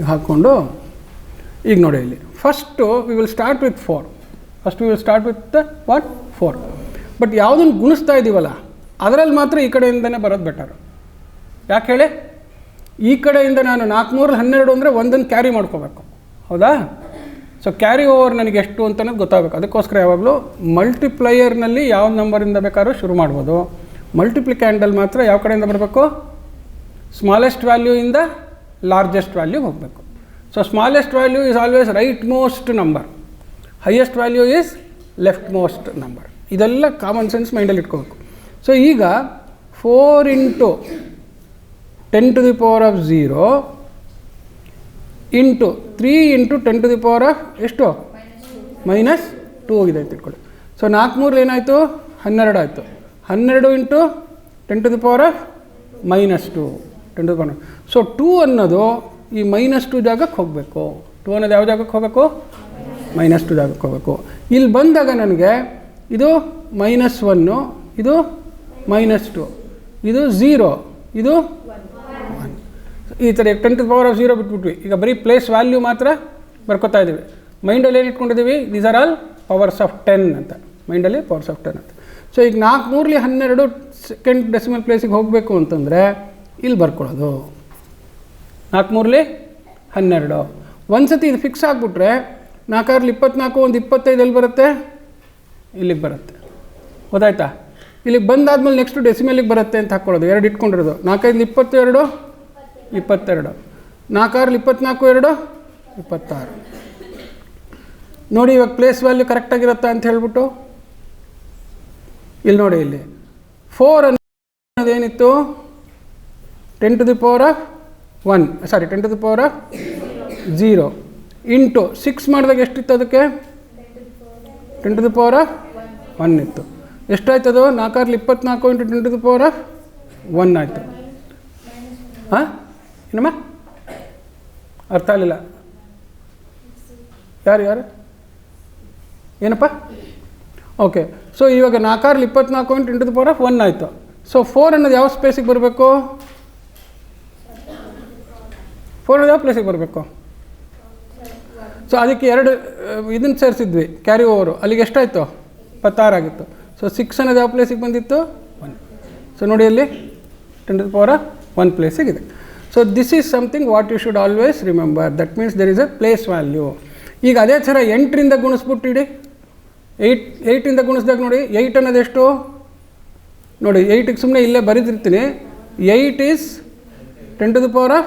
ಹಾಕ್ಕೊಂಡು ಈಗ ನೋಡಿ ಇಲ್ಲಿ first we will start with 4. First we will start with what? 4. But ಯಾವುದನ್ನು ಗುಣಿಸ್ತಾ ಇದ್ದೀವಲ್ಲ ಅದರಲ್ಲಿ ಮಾತ್ರ ಈ ಕಡೆಯಿಂದನೇ ಬರೋದು ಬೆಟರು. ಯಾಕೆ ಹೇಳಿ? ಈ ಕಡೆಯಿಂದ ನಾನು 4 3 12 ಅಂದರೆ ಒಂದನ್ನು ಕ್ಯಾರಿ ಮಾಡ್ಕೋಬೇಕು. ಹೌದಾ? ಸೊ ಕ್ಯಾರಿ ಓವರ್ ನನಗೆ ಎಷ್ಟು ಅಂತಲೂ ಗೊತ್ತಾಗಬೇಕು. ಅದಕ್ಕೋಸ್ಕರ ಯಾವಾಗಲೂ ಮಲ್ಟಿಪ್ಲೈಯರ್ನಲ್ಲಿ ಯಾವ ನಂಬರಿಂದ ಬೇಕಾದ್ರೂ ಶುರು ಮಾಡ್ಬೋದು. ಮಲ್ಟಿಪ್ಲಿಕ್ಯಾಂಡಲ್ಲಿ ಮಾತ್ರ ಯಾವ ಕಡೆಯಿಂದ ಬರಬೇಕು? ಸ್ಮಾಲೆಸ್ಟ್ ವ್ಯಾಲ್ಯೂಯಿಂದ ಲಾರ್ಜೆಸ್ಟ್ ವ್ಯಾಲ್ಯೂ ಹೋಗಬೇಕು. So smallest value is always right most number, highest value is left most number. ಇದೆಲ್ಲ ಕಾಮನ್ ಸೆನ್ಸ್ ಮೈಂಡಲ್ಲಿ ಇಟ್ಕೋಬೇಕು. ಸೊ ಈಗ 4 into 10 to the power of 0 into 3 into 10 to the power of ಎಷ್ಟು? -2 2 ಹೋಗಿದೆ ಅಂತ ಇಟ್ಕೊಳ್ಳಿ. So 4 3 ಏನಾಯಿತು 12 ಆಯಿತು. 12 into 10 to the power of -2 10 to the power. So 2 ಅನ್ನೋದು ಈ -2 ಜಾಗಕ್ಕೆ ಹೋಗಬೇಕು. 2 ಅನ್ನೋದು ಯಾವ ಜಾಗಕ್ಕೆ ಹೋಗಬೇಕು? -2 ಜಾಗಕ್ಕೆ ಹೋಗಬೇಕು. ಇಲ್ಲಿ ಬಂದಾಗ ನನಗೆ ಇದು -1 ಇದು -2 ಇದು 0 ಇದು 1. ಈ ಥರ 10 to the power of 0 ಬಿಟ್ಬಿಟ್ವಿ. ಈಗ ಬರೀ ಪ್ಲೇಸ್ ವ್ಯಾಲ್ಯೂ ಮಾತ್ರ ಬರ್ಕೋತಾ ಇದ್ದೀವಿ. ಮೈಂಡಲ್ಲಿ ಏನು ಇಟ್ಕೊಂಡಿದ್ದೀವಿ? These are all powers of 10 ಅಂತ. ಮೈಂಡಲ್ಲಿ ಪವರ್ಸ್ ಆಫ್ 10 ಅಂತ. ಸೊ ಈಗ 4 3 12 ಸೆಕೆಂಡ್ ಡೆಸಿಮಲ್ ಪ್ಲೇಸಿಗೆ ಹೋಗಬೇಕು ಅಂತಂದರೆ ಇಲ್ಲಿ ಬರ್ಕೊಳ್ಳೋದು 4 3 12. ಒಂದು ಸತಿ ಇದು ಫಿಕ್ಸ್ ಆಗಿಬಿಟ್ರೆ 4 6 24 1 25 ಎಲ್ಲಿ ಬರುತ್ತೆ? ಇಲ್ಲಿಗೆ ಬರುತ್ತೆ. ಗೊತ್ತಾಯ್ತಾ? ಇಲ್ಲಿಗೆ ಬಂದಾದ್ಮೇಲೆ ನೆಕ್ಸ್ಟ್ ಡೆಸಿಮಲಿಗೆ ಬರುತ್ತೆ ಅಂತ ಹಾಕ್ಕೊಳ್ಳೋದು. 2 ಇಟ್ಕೊಂಡಿರೋದು. 4 5 22 22 4 6 24 2 26. ನೋಡಿ ಇವಾಗ ಪ್ಲೇಸ್ ವ್ಯಾಲ್ಯೂ ಕರೆಕ್ಟಾಗಿರುತ್ತಾ ಅಂತ ಹೇಳ್ಬಿಟ್ಟು ಇಲ್ಲಿ ನೋಡಿ, ಇಲ್ಲಿ 4 ಅನ್ನೋದೇನಿತ್ತು 10 to the power of 1 sorry 10 to the power of 0 into 6 ಮಾಡಿದಾಗ ಎಷ್ಟಿತ್ತು? ಅದಕ್ಕೆ 10 to the power of 1 ಇತ್ತು. ಎಷ್ಟಾಯ್ತದು? 4 6 24 into 10 to the power of 1 ಆಯಿತು. ಹಾಂ ಏನಮ್ಮ ಅರ್ಥ ಆಗಲಿಲ್ಲ? ಯಾರು ಏನಪ್ಪ? ಓಕೆ. ಸೊ ಇವಾಗ 4 6 24 into 10 to the power of 1 ಆಯಿತು. ಸೊ 4 ಅನ್ನೋದು ಯಾವ ಸ್ಪೇಸಿಗೆ ಬರಬೇಕು? 4 ಅನ್ನೋದು ಯಾವ ಪ್ಲೇಸಿಗೆ ಬರಬೇಕು? ಸೊ ಅದಕ್ಕೆ 2 ಇದನ್ನು ಸೇರಿಸಿದ್ವಿ ಕ್ಯಾರಿ ಓವರು. ಅಲ್ಲಿಗೆ ಎಷ್ಟಾಯಿತು? 26 ಆಗಿತ್ತು. ಸೊ 6 ಅನ್ನೋದು ಯಾವ ಪ್ಲೇಸಿಗೆ ಬಂದಿತ್ತು? 1. ಸೊ ನೋಡಿ ಅಲ್ಲಿ 10 to the power of 1 ಪ್ಲೇಸಿಗಿದೆ. So this is something what you should always remember. That means there is a place value. ಈಗ ಅದೇ ಥರ 8ರಿಂದ ಗುಣಿಸ್ಬಿಟ್ಟು ಇಡಿ. 8ರಿಂದ ಗುಣಿಸಿದಾಗ ನೋಡಿ 8 ಅನ್ನೋದು ಎಷ್ಟು? ನೋಡಿ 8ಗೆ ಸುಮ್ಮನೆ ಇಲ್ಲೇ ಬರೆದಿರ್ತೀನಿ. 8 is 10 to the power of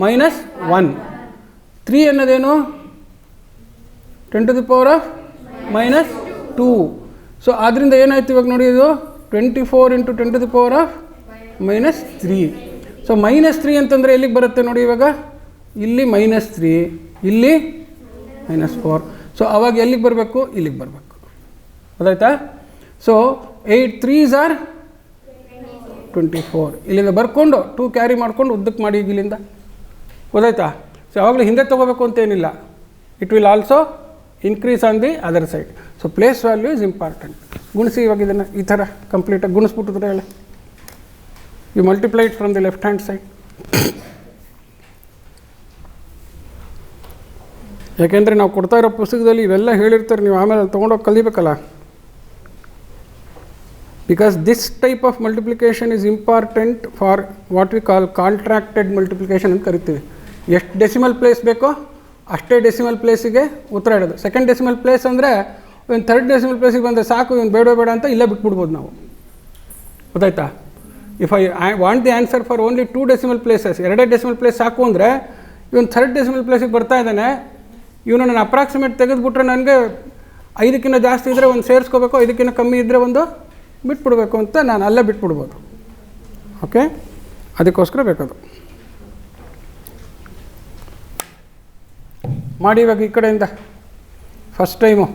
-1. 3 ಅನ್ನೋದೇನು? 10 to the power of -2. So ಆದ್ದರಿಂದ ಏನಾಯ್ತು ಇವಾಗ ನೋಡಿ, ಇದು 24 into 10 to the power of -3. So -3 ಅಂತಂದರೆ ಎಲ್ಲಿಗೆ ಬರುತ್ತೆ ನೋಡಿ? ಇವಾಗ ಇಲ್ಲಿ -3 ಇಲ್ಲಿ -4. ಸೊ ಅವಾಗ ಎಲ್ಲಿಗೆ ಬರಬೇಕು? ಇಲ್ಲಿಗೆ ಬರಬೇಕು. ಗೊತ್ತಾಯ್ತಾ? So 8 3s are 24. ಇಲ್ಲಿಂದ ಬರ್ಕೊಂಡು 2 ಕ್ಯಾರಿ ಮಾಡ್ಕೊಂಡು ಉದ್ದಕ್ಕೆ ಮಾಡಿ ಇಲ್ಲಿಂದ. ಗೊತ್ತಾಯ್ತಾ? ಸೊ ಯಾವಾಗಲೂ ಹಿಂದೆ ತೊಗೋಬೇಕು ಅಂತೇನಿಲ್ಲ. It will also increase on the other side. So place value is important. ಗುಣಿಸಿ ಇವಾಗ ಇದನ್ನು ಈ ಥರ ಕಂಪ್ಲೀಟಾಗಿ ಗುಣಿಸ್ಬಿಟ್ಟಿದ್ರೆ ಹೇಳಿ. You multiply it from the left hand side. ಯಾಕೆಂದರೆ ನಾವು ಕೊಡ್ತಾ ಇರೋ ಪುಸ್ತಕದಲ್ಲಿ ಇವೆಲ್ಲ ಹೇಳಿರ್ತಾರೆ, ನೀವು ಆಮೇಲೆ ತೊಗೊಂಡೋಗಿ ಕಲಿಬೇಕಲ್ಲ. Because this type of multiplication is important for what we call contracted multiplication ಅಂತ ಕರಿತೀವಿ. ಎಷ್ಟು ಡೆಸಿಮಲ್ ಪ್ಲೇಸ್ ಬೇಕೋ ಅಷ್ಟೇ ಡೆಸಿಮಲ್ ಪ್ಲೇಸಿಗೆ ಉತ್ತರ ಇಡೋದು. ಸೆಕೆಂಡ್ ಡೆಸಿಮಲ್ ಪ್ಲೇಸ್ ಅಂದರೆ ಇವನು ಥರ್ಡ್ ಡೆಸಿಮಲ್ ಪ್ಲೇಸಿಗೆ ಬಂದರೆ ಸಾಕು, ಇವನು ಬೇಡ ಅಂತ ಇಲ್ಲೇ ಬಿಟ್ಬಿಡ್ಬೋದು ನಾವು. ಗೊತ್ತಾಯ್ತಾ? If I want the answer for only 2 decimal places, 2 decimal place ಸಾಕು ಅಂದರೆ ಇವನು ಥರ್ಡ್ ಡೆಸಿಮಲ್ ಪ್ಲೇಸಿಗೆ ಬರ್ತಾ ಇದ್ದಾನೆ. ಇವನು ನಾನು ಅಪ್ರಾಕ್ಸಿಮೇಟ್ ತೆಗೆದುಬಿಟ್ರೆ ನನಗೆ 5ಕ್ಕಿಂತ ಜಾಸ್ತಿ ಇದ್ದರೆ ಒಂದು ಸೇರಿಸ್ಕೋಬೇಕು, 5ಕ್ಕಿಂತ ಕಮ್ಮಿ ಇದ್ದರೆ ಒಂದು ಬಿಟ್ಬಿಡ್ಬೇಕು ಅಂತ ನಾನು ಅಲ್ಲೇ ಬಿಟ್ಬಿಡ್ಬೋದು. ಓಕೆ, ಅದಕ್ಕೋಸ್ಕರ ಬೇಕದು ಮಾಡಿ. ಇವಾಗ ಈ ಕಡೆಯಿಂದ ಫಸ್ಟ್ ಟೈಮು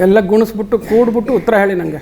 ಎಲ್ಲ ಗುಣಿಸ್ಬಿಟ್ಟು ಕೂಡ್ಬಿಟ್ಟು ಉತ್ತರ ಹೇಳಿ ನನಗೆ.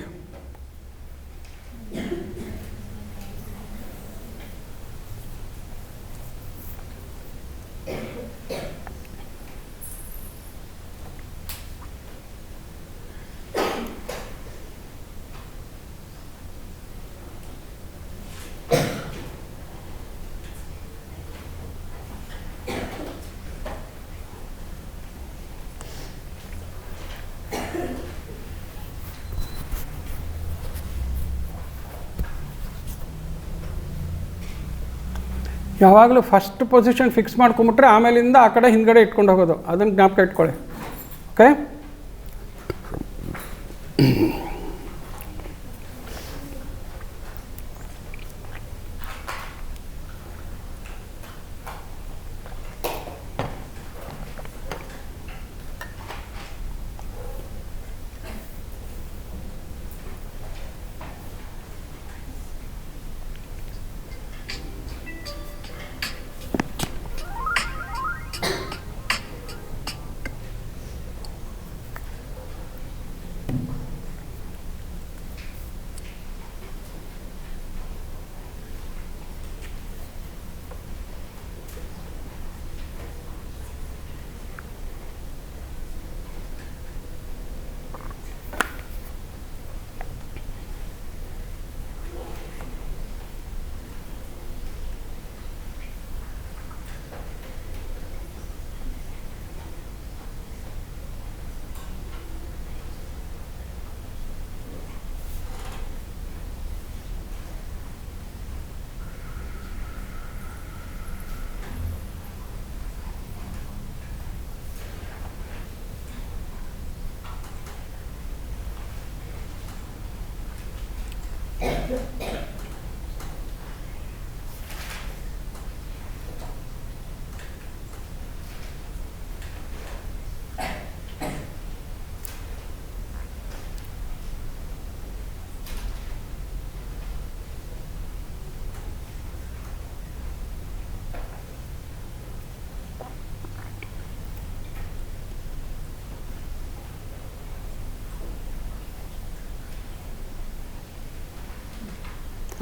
ಯಾವಾಗಲೂ ಫಸ್ಟ್ ಪೊಸಿಷನ್ ಫಿಕ್ಸ್ ಮಾಡ್ಕೊಂಬಿಟ್ರೆ ಆಮೇಲಿಂದ ಆ ಕಡೆ ಹಿಂದ್ಗಡೆ ಇಟ್ಕೊಂಡು ಹೋಗೋದು, ಅದನ್ನು ಜ್ಞಾಪಕ ಇಟ್ಕೊಳ್ಳಿ. ಓಕೆ,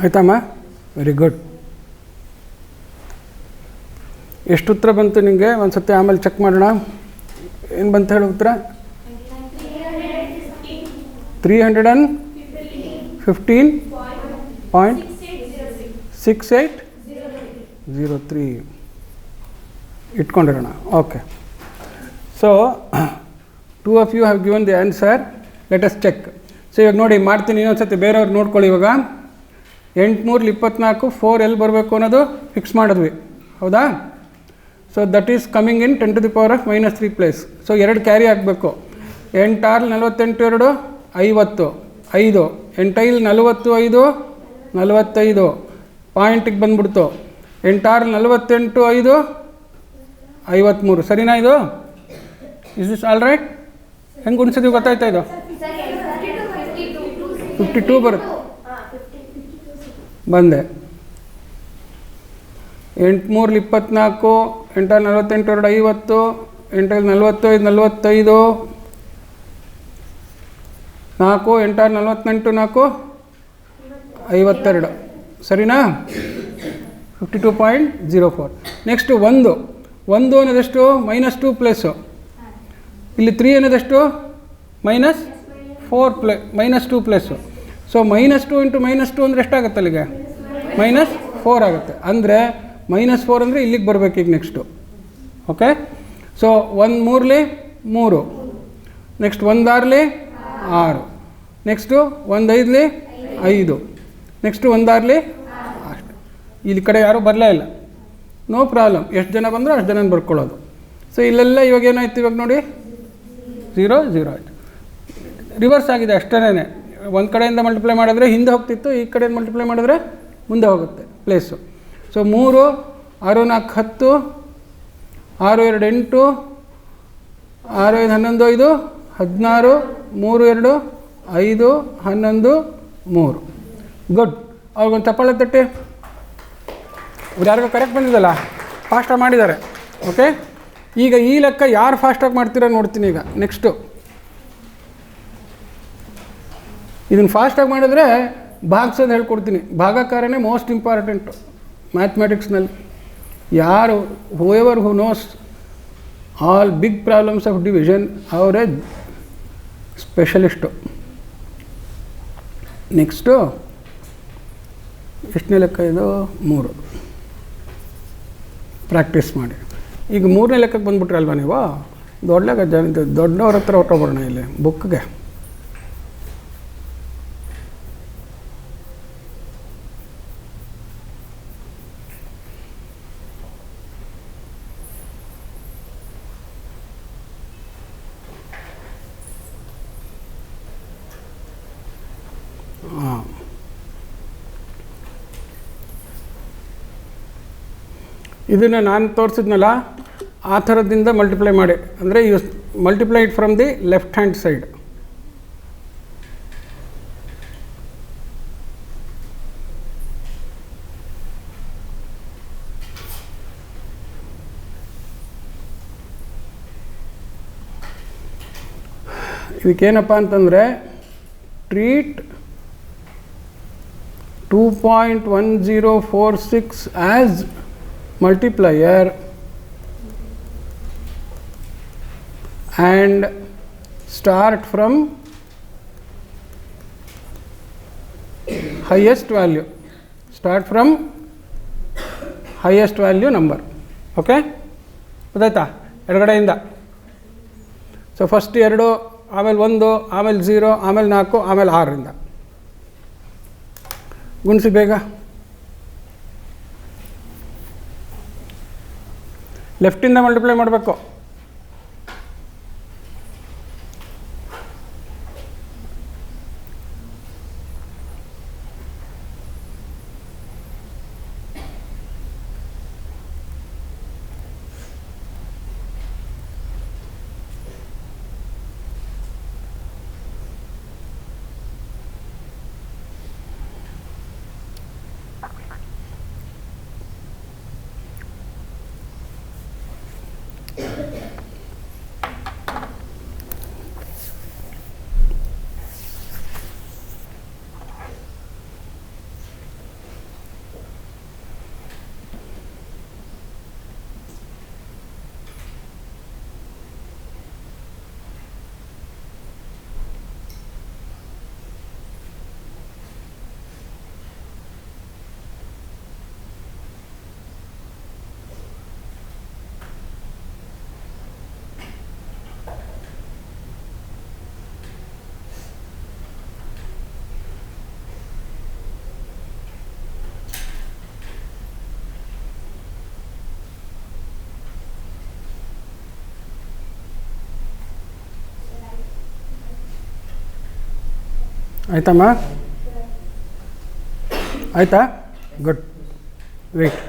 ಆಯ್ತಮ್ಮ, ವೆರಿ ಗುಡ್. ಎಷ್ಟು ಉತ್ತರ ಬಂತು ನಿಮಗೆ? ಒಂದು ಸತಿ ಆಮೇಲೆ ಚೆಕ್ ಮಾಡೋಣ. ಏನು ಬಂತು ಹೇಳು ಉತ್ತರ? 315.6803 ಇಟ್ಕೊಂಡಿರೋಣ. Okay, so 2 of you have given the answer. Let us check. So ಇವಾಗ ನೋಡಿ ಮಾಡ್ತೀನಿ, ಇನ್ನೊಂದು ಸತಿ ಬೇರೆಯವ್ರು ನೋಡ್ಕೊಳ್ಳಿ. ಇವಾಗ 824 4 ಎಲ್ಲಿ ಬರಬೇಕು ಅನ್ನೋದು ಫಿಕ್ಸ್ ಮಾಡಿದ್ವಿ, ಹೌದಾ? So that is coming in 10 to the power of -3 place. So 2 carry ಆಗಬೇಕು. 8 6 48 2 50 5 8 5 45 45 ಪಾಯಿಂಟಿಗೆ ಬಂದ್ಬಿಡ್ತು. 8 6 48 5 53. ಸರಿನಾ? ಇದು ಇಸ್ ದಿಸ್ ಆಲ್ ರೈಟ್? ಹೆಂಗೆ ಗುಣಿಸಿದ್ವಿ ಗೊತ್ತಾಯ್ತಾ? ಇದು 52 ಬರುತ್ತೆ. ಬಂದೆ 8 3 24 8 48 2 50 8 45 45 4 8 48 4 52. ಸರಿನಾ? 52.04. ನೆಕ್ಸ್ಟ್ 1 ಅನ್ನೋದೆಷ್ಟು? -2 ಪ್ಲೇಸು. ಇಲ್ಲಿ 3 ಅನ್ನೋದೆಷ್ಟು? -2 ಪ್ಲೇಸು. ಸೊ -2 × -2 ಅಂದರೆ ಎಷ್ಟಾಗುತ್ತೆ? ಅಲ್ಲಿಗೆ -4 ಆಗುತ್ತೆ. ಅಂದರೆ -4 ಅಂದರೆ ಇಲ್ಲಿಗೆ ಬರಬೇಕು ಈಗ next. Okay, so 1 3 3, next 1 6 6, next 1 5 5, next 1 6 ಅಷ್ಟು. ಇಲ್ಲಿ ಕಡೆ ಯಾರೂ ಬರಲೇ ಇಲ್ಲ, ನೋ ಪ್ರಾಬ್ಲಮ್. ಎಷ್ಟು ಜನ ಬಂದರೂ ಅಷ್ಟು ಜನ ಬರ್ಕೊಳ್ಳೋದು. ಸೊ ಇಲ್ಲೆಲ್ಲ ಇವಾಗ ಏನಾಯ್ತು? ಇವಾಗ ನೋಡಿ 0 0 ಆಯಿತು. ರಿವರ್ಸ್ ಆಗಿದೆ ಅಷ್ಟೇನೆ. ಒಂದು ಕಡೆಯಿಂದ ಮಲ್ಟಿಪ್ಲೈ ಮಾಡಿದ್ರೆ ಹಿಂದೆ ಹೋಗ್ತಿತ್ತು, ಈ ಕಡೆಯಿಂದ ಮಲ್ಟಿಪ್ಲೈ ಮಾಡಿದ್ರೆ ಮುಂದೆ ಹೋಗುತ್ತೆ ಪ್ಲೇಸು. ಸೊ 3 6 4 10 6 2 8 6 5 11 5 16 3 2 5 11 3. ಗುಡ್. ಅವ್ರಿಗೊಂದು ಚಪ್ಪಾಳೆ ತಟ್ಟೆ. ಅವ್ರು ಯಾರಿಗೂ ಕರೆಕ್ಟ್ ಬಂದಿದ್ದಲ್ಲ, ಫಾಸ್ಟಾಗಿ ಮಾಡಿದ್ದಾರೆ. ಓಕೆ, ಈಗ ಈ ಲೆಕ್ಕ ಯಾರು ಫಾಸ್ಟಾಗಿ ಮಾಡ್ತೀರೋ ನೋಡ್ತೀನಿ ಈಗ. ನೆಕ್ಸ್ಟು ಇದನ್ನು ಫಾಸ್ಟಾಗಿ ಮಾಡಿದ್ರೆ ಭಾಗಿಸೋದು ಹೇಳ್ಕೊಡ್ತೀನಿ. ಭಾಗಾಕಾರನೇ ಮೋಸ್ಟ್ ಇಂಪಾರ್ಟೆಂಟು ಮ್ಯಾಥಮೆಟಿಕ್ಸ್ನಲ್ಲಿ. ಯಾರು whoever who knows all big problems of division ಅವರೇ ಸ್ಪೆಷಲಿಸ್ಟು. ನೆಕ್ಸ್ಟು ಎಷ್ಟನೇ ಲೆಕ್ಕ ಇದು? 3. ಪ್ರಾಕ್ಟೀಸ್ ಮಾಡಿ. ಈಗ 3ನೇ ಲೆಕ್ಕಕ್ಕೆ ಬಂದುಬಿಟ್ರಲ್ವ ನೀವು? ದೊಡ್ಡವ್ರ ಹತ್ರ ಹೊಟ್ಟೋಗ್ಬಿಡೋಣ ಇಲ್ಲಿ ಬುಕ್ಗೆ. ಇದನ್ನು ನಾನು ತೋರಿಸಿದ್ನಲ್ಲ, ಆ ಥರದಿಂದ ಮಲ್ಟಿಪ್ಲೈ ಮಾಡಿ. ಅಂದರೆ you multiply it from the left hand side. ಇದಕ್ಕೇನಪ್ಪ ಅಂತಂದರೆ treat 2.1046 as multiplier and start from highest value. Start from highest value number. Okay, ಗೊತ್ತಾಯ್ತಾ? ಎಡಗಡೆಯಿಂದ. ಸೊ ಫಸ್ಟ್ 2, ಆಮೇಲೆ 1, ಆಮೇಲೆ 0, ಆಮೇಲೆ 4, ಆಮೇಲೆ 6ರಿಂದ ಗುಣಿಸಿ ಬೇಗ. ಲೆಫ್ಟಿಂದ ಮಲ್ಟಿಪ್ಲೈ ಮಾಡಬೇಕು. ಆಯ್ತಮ್ಮ? ಆಯಿತಾ? ಗುಡ್. ವೇಟ್.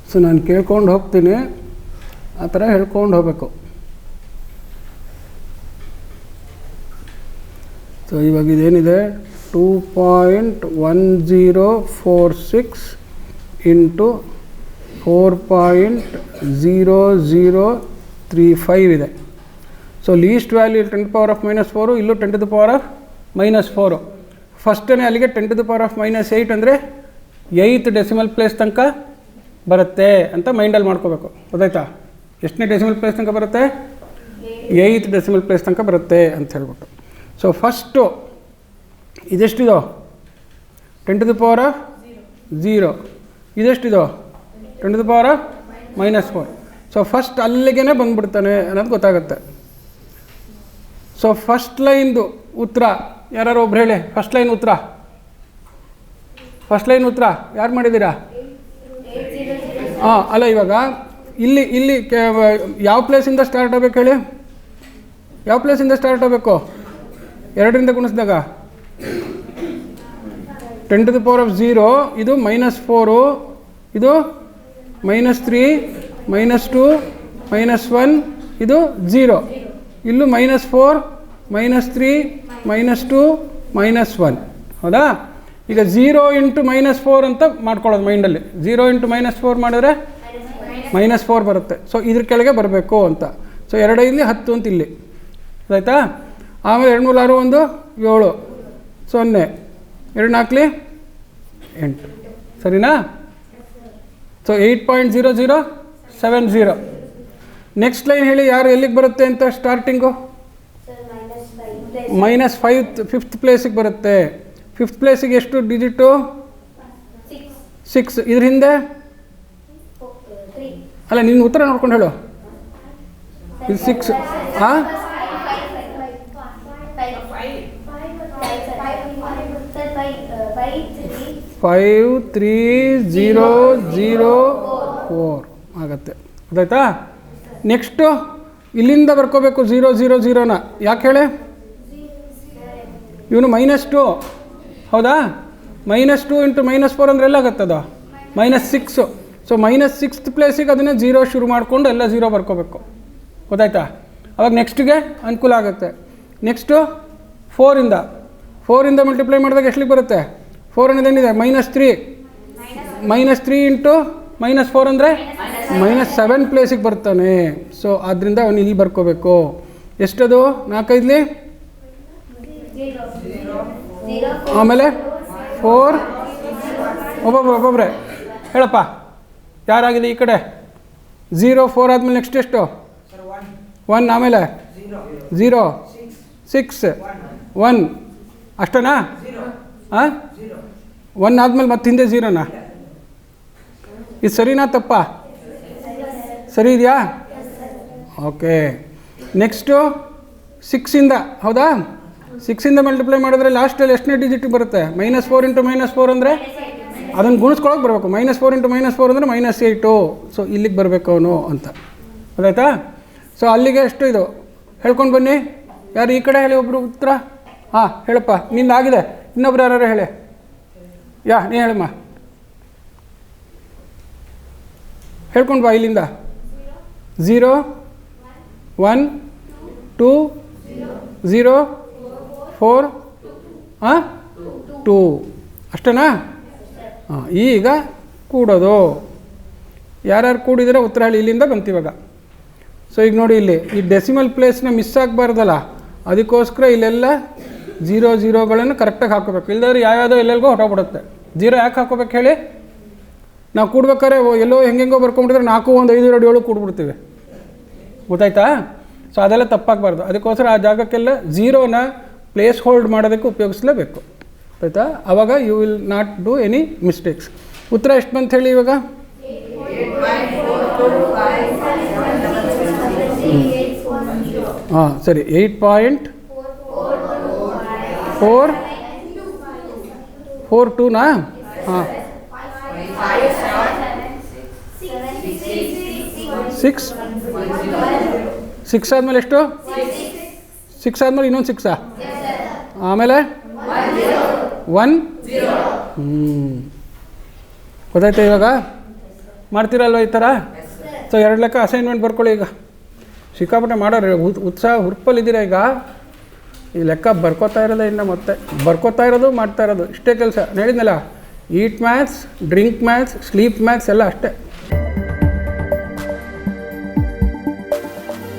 ಸೊ ನಾನು ಕೇಳ್ಕೊಂಡು ಹೋಗ್ತೀನಿ, ಆ ಥರ ಹೇಳ್ಕೊಂಡು ಹೋಗಬೇಕು. ಸೊ ಇವಾಗ ಇದೇನಿದೆ 2.1046 ಇಂಟು 4.0035 ಇದೆ. ಸೊ ಲೀಸ್ಟ್ ವ್ಯಾಲ್ಯೂ 10⁻⁻⁴, ಇಲ್ಲೂ 10⁻⁻⁴. ಫಸ್ಟನೇ ಅಲ್ಲಿಗೆ 10⁻⁻8 ಅಂದರೆ 8th ಡೆಸಿಮಲ್ ಪ್ಲೇಸ್ ತನಕ ಬರುತ್ತೆ ಅಂತ ಮೈಂಡಲ್ಲಿ ಮಾಡ್ಕೋಬೇಕು. ಗೊತ್ತಾಯ್ತಾ? ಎಷ್ಟನೇ ಡೆಸಿಮಲ್ ಪ್ಲೇಸ್ ತನಕ ಬರುತ್ತೆ? 8th ಡೆಸಿಮಲ್ ಪ್ಲೇಸ್ ತನಕ ಬರುತ್ತೆ ಅಂತ ಹೇಳ್ಬಿಟ್ಟು. ಸೊ ಫಸ್ಟು ಇದೆಷ್ಟಿದೋ 10⁻⁻0. ಇದೆಷ್ಟಿದೋ 10⁻⁻⁴. ಸೊ ಫಸ್ಟ್ ಅಲ್ಲಿಗೆ ಬಂದುಬಿಡ್ತಾನೆ ಅನ್ನೋದು ಗೊತ್ತಾಗುತ್ತೆ. ಸೊ ಫಸ್ಟ್ ಲೈನ್ದು ಉತ್ತರ ಯಾರು ಒಬ್ರು ಹೇಳಿ. ಫಸ್ಟ್ ಲೈನ್ ಉತ್ತರ ಯಾರು ಮಾಡಿದ್ದೀರಾ? ಹಾಂ, ಅಲ್ಲ ಇವಾಗ ಇಲ್ಲಿ ಯಾವ ಪ್ಲೇಸಿಂದ ಸ್ಟಾರ್ಟ್ ಆಗಬೇಕು ಹೇಳಿ? ಯಾವ ಪ್ಲೇಸಿಂದ ಸ್ಟಾರ್ಟ್ ಆಗಬೇಕು? 2ರಿಂದ ಗುಣಿಸಿದಾಗ 10⁻⁴, ಇದು -4, ಇದು -3, -2, -1, ಇದು 0. ಇಲ್ಲೂ -4, -3, -2, -1. ಹೌದಾ? ಈಗ 0 × -4 ಅಂತ ಮಾಡ್ಕೊಳ್ಳೋದು ಮೈಂಡಲ್ಲಿ. 0 × -4 ಮಾಡಿದ್ರೆ -4 ಬರುತ್ತೆ. ಸೊ ಇದ್ರ ಕೆಳಗೆ ಬರಬೇಕು ಅಂತ. ಸೊ 2 ಇಲ್ಲಿ 10 ಅಂತ ಇಲ್ಲಿ ಆಯಿತಾ? ಆಮೇಲೆ 2 3 6 1 7 0 2 4 8. ಸರಿನಾ? ಸೊ 8.0070. ನೆಕ್ಸ್ಟ್ ಲೈನ್ ಹೇಳಿ, ಯಾರು ಎಲ್ಲಿಗೆ ಬರುತ್ತೆ ಅಂತ ಸ್ಟಾರ್ಟಿಂಗು? -5 5th ಪ್ಲೇಸಿಗೆ ಬರುತ್ತೆ. 5th ಪ್ಲೇಸಿಗೆ ಎಷ್ಟು ಡಿಜಿಟು? 6. ಇದ್ರ ಹಿಂದೆ ಅಲ್ಲ, ನಿನ್ನ ಉತ್ತರ ನೋಡ್ಕೊಂಡು ಹೇಳು. ಇದು 6. ಹಾಂ, 53004 ಆಗುತ್ತೆ. ಗೊತ್ತಾಯ್ತಾ? ನೆಕ್ಸ್ಟು ಇಲ್ಲಿಂದ ಬರ್ಕೋಬೇಕು 0 0 0ನ. ಯಾಕೆ ಹೇಳಿ? ಇವನು -2. ಹೌದಾ? -2 × -4 ಅಂದರೆ ಎಲ್ಲಾಗತ್ತದ? -6. ಸೊ -6th ಪ್ಲೇಸಿಗೆ ಅದನ್ನೇ 0 ಶುರು ಮಾಡಿಕೊಂಡು ಎಲ್ಲ 0 ಬರ್ಕೋಬೇಕು. ಗೊತ್ತಾಯ್ತಾ? ಅವಾಗ ನೆಕ್ಸ್ಟಿಗೆ ಅನುಕೂಲ ಆಗುತ್ತೆ. ನೆಕ್ಸ್ಟು 4ರಿಂದ ಮಲ್ಟಿಪ್ಲೈ ಮಾಡಿದಾಗ ಎಷ್ಟಲಿಗೆ ಬರುತ್ತೆ? 4 ಅನ್ನೋದೇನಿದೆ? -3. -3 × -4 ಅಂದರೆ -7 ಪ್ಲೇಸಿಗೆ ಬರ್ತಾನೆ. ಸೊ ಆದ್ದರಿಂದ ಅವನು ಇಲ್ಲಿ ಬರ್ಕೋಬೇಕು. ಎಷ್ಟದು? 4 5 ಆಮೇಲೆ 4. ಒಬ್ಬೊಬ್ಬರೇ ಹೇಳಪ್ಪ, ಯಾರಾಗಿದೆ ಈ ಕಡೆ? 0 4 ಆದಮೇಲೆ ನೆಕ್ಸ್ಟ್ ಎಷ್ಟು? 1 ಆಮೇಲೆ 0 6 1 ಅಷ್ಟನಾ? ಹಾಂ, 1 ಆದಮೇಲೆ ಮತ್ತೆ ಹಿಂದೆ 0ನಾ? ಇದು ಸರಿನಾ ತಪ್ಪಾ? ಸರಿ ಇದೆಯಾ? ಓಕೆ. ನೆಕ್ಸ್ಟು 6ಇಂದ, ಹೌದಾ? 6ಇಂದ ಮಲ್ಟಿಪ್ಲೈ ಮಾಡಿದ್ರೆ ಲಾಸ್ಟಲ್ಲಿ ಎಷ್ಟನೇ ಡಿಜಿಟ್ ಬರುತ್ತೆ? -4 × -4 ಅಂದರೆ ಅದನ್ನು ಗುಣಿಸ್ಕೊಳಕ್ಕೆ ಬರಬೇಕು. -4 × -4 ಅಂದರೆ -8. ಸೊ ಇಲ್ಲಿಗೆ ಬರಬೇಕು ಅವನು ಅಂತ. ಗೊತ್ತಾಯ್ತಾ? ಸೊ ಅಲ್ಲಿಗೆ ಎಷ್ಟು ಇದು ಹೇಳ್ಕೊಂಡು ಬನ್ನಿ. ಯಾರು ಈ ಕಡೆ ಹೇಳಿ ಒಬ್ಬರು ಉತ್ತರ? ಹಾಂ ಹೇಳಪ್ಪ, ನಿಂದು ಆಗಿದೆ. ಇನ್ನೊಬ್ರು ಯಾರು ಹೇಳಿ. ನೀ ಹೇಳಮ್ಮ, ಹೇಳ್ಕೊಂಡು ಬಾ ಇಲ್ಲಿಂದ. 0 1 2 0 4 2 ಅಷ್ಟೇನಾ? ಹಾಂ, ಈಗ ಕೂಡೋದು. ಯಾರ್ಯಾರು ಕೂಡಿದರೆ ಉತ್ತರ ಹೇಳಿ. ಇಲ್ಲಿಂದ ಬಂತು ಇವಾಗ. ಸೊ ಈಗ ನೋಡಿ, ಇಲ್ಲಿ ಈ ಡೆಸಿಮಲ್ ಪ್ಲೇಸ್ನ ಮಿಸ್ ಆಗಬಾರ್ದಲ್ಲ, ಅದಕ್ಕೋಸ್ಕರ ಇಲ್ಲೆಲ್ಲ 0 0ಗಳನ್ನು ಕರೆಕ್ಟಾಗಿ ಹಾಕೋಬೇಕು. ಇಲ್ದಾದ್ರೆ ಯಾವ್ಯಾವುದೋ ಎಲ್ಲೆಲ್ಗೋ ಹೊಟ್ಟೋಗ್ಬಿಡುತ್ತೆ. 0 ಯಾಕೆ ಹಾಕೋಬೇಕು ಹೇಳಿ? ನಾವು ಕೂಡ್ಬೇಕಾದ್ರೆ ಎಲ್ಲೋ ಹೆಂಗೆಂಗೋ ಬರ್ಕೊಂಡ್ಬಿಟ್ಟಿದ್ರೆ 4 1 5 2 7 ಕೂಡ್ಬಿಡ್ತೀವಿ. ಗೊತ್ತಾಯ್ತಾ? ಸೊ ಅದೆಲ್ಲ ತಪ್ಪಾಗಬಾರ್ದು. ಅದಕ್ಕೋಸ್ಕರ ಆ ಜಾಗಕ್ಕೆಲ್ಲ 0ನ ಪ್ಲೇಸ್ ಹೋಲ್ಡ್ ಮಾಡೋದಕ್ಕೆ ಉಪಯೋಗಿಸಲೇಬೇಕು. ಆಯಿತಾ? ಆವಾಗ you will not do any mistakes. ಉತ್ತರ ಎಷ್ಟು ಬಂತು ಹೇಳಿ ಇವಾಗ? ಹಾಂ ಸರಿ, 8.4 4 2ನಾ ಹಾಂ 6 6 ಆದಮೇಲೆ ಎಷ್ಟು 6 ಆದಮೇಲೆ ಇನ್ನೊಂದು 6 ಆಮೇಲೆ 1 ಗೊತ್ತಾಯ್ತಾ ಇವಾಗ ಮಾಡ್ತೀರಲ್ವ ಈ ಥರ. ಸೊ 2 ಲೆಕ್ಕ ಅಸೈನ್ಮೆಂಟ್ ಬರ್ಕೊಳ್ಳಿ. ಈಗ ಸಿಕ್ಕಾಪಟ್ಟೆ ಮಾಡೋರು ಉತ್ಸಾಹ ಹುರ್ಪಲ್ಲಿದ್ದೀರಾ. ಈಗ ಈ ಲೆಕ್ಕ ಬರ್ಕೋತಾ ಇರೋದೇ ಇನ್ನು ಮತ್ತೆ ಬರ್ಕೋತಾ ಇರೋದು ಮಾಡ್ತಾ ಇರೋದು ಇಷ್ಟೇ ಕೆಲಸ. ಹೇಳಿದ್ನಲ್ಲ, eat maths, drink maths, sleep maths ಎಲ್ಲ ಅಷ್ಟೇ.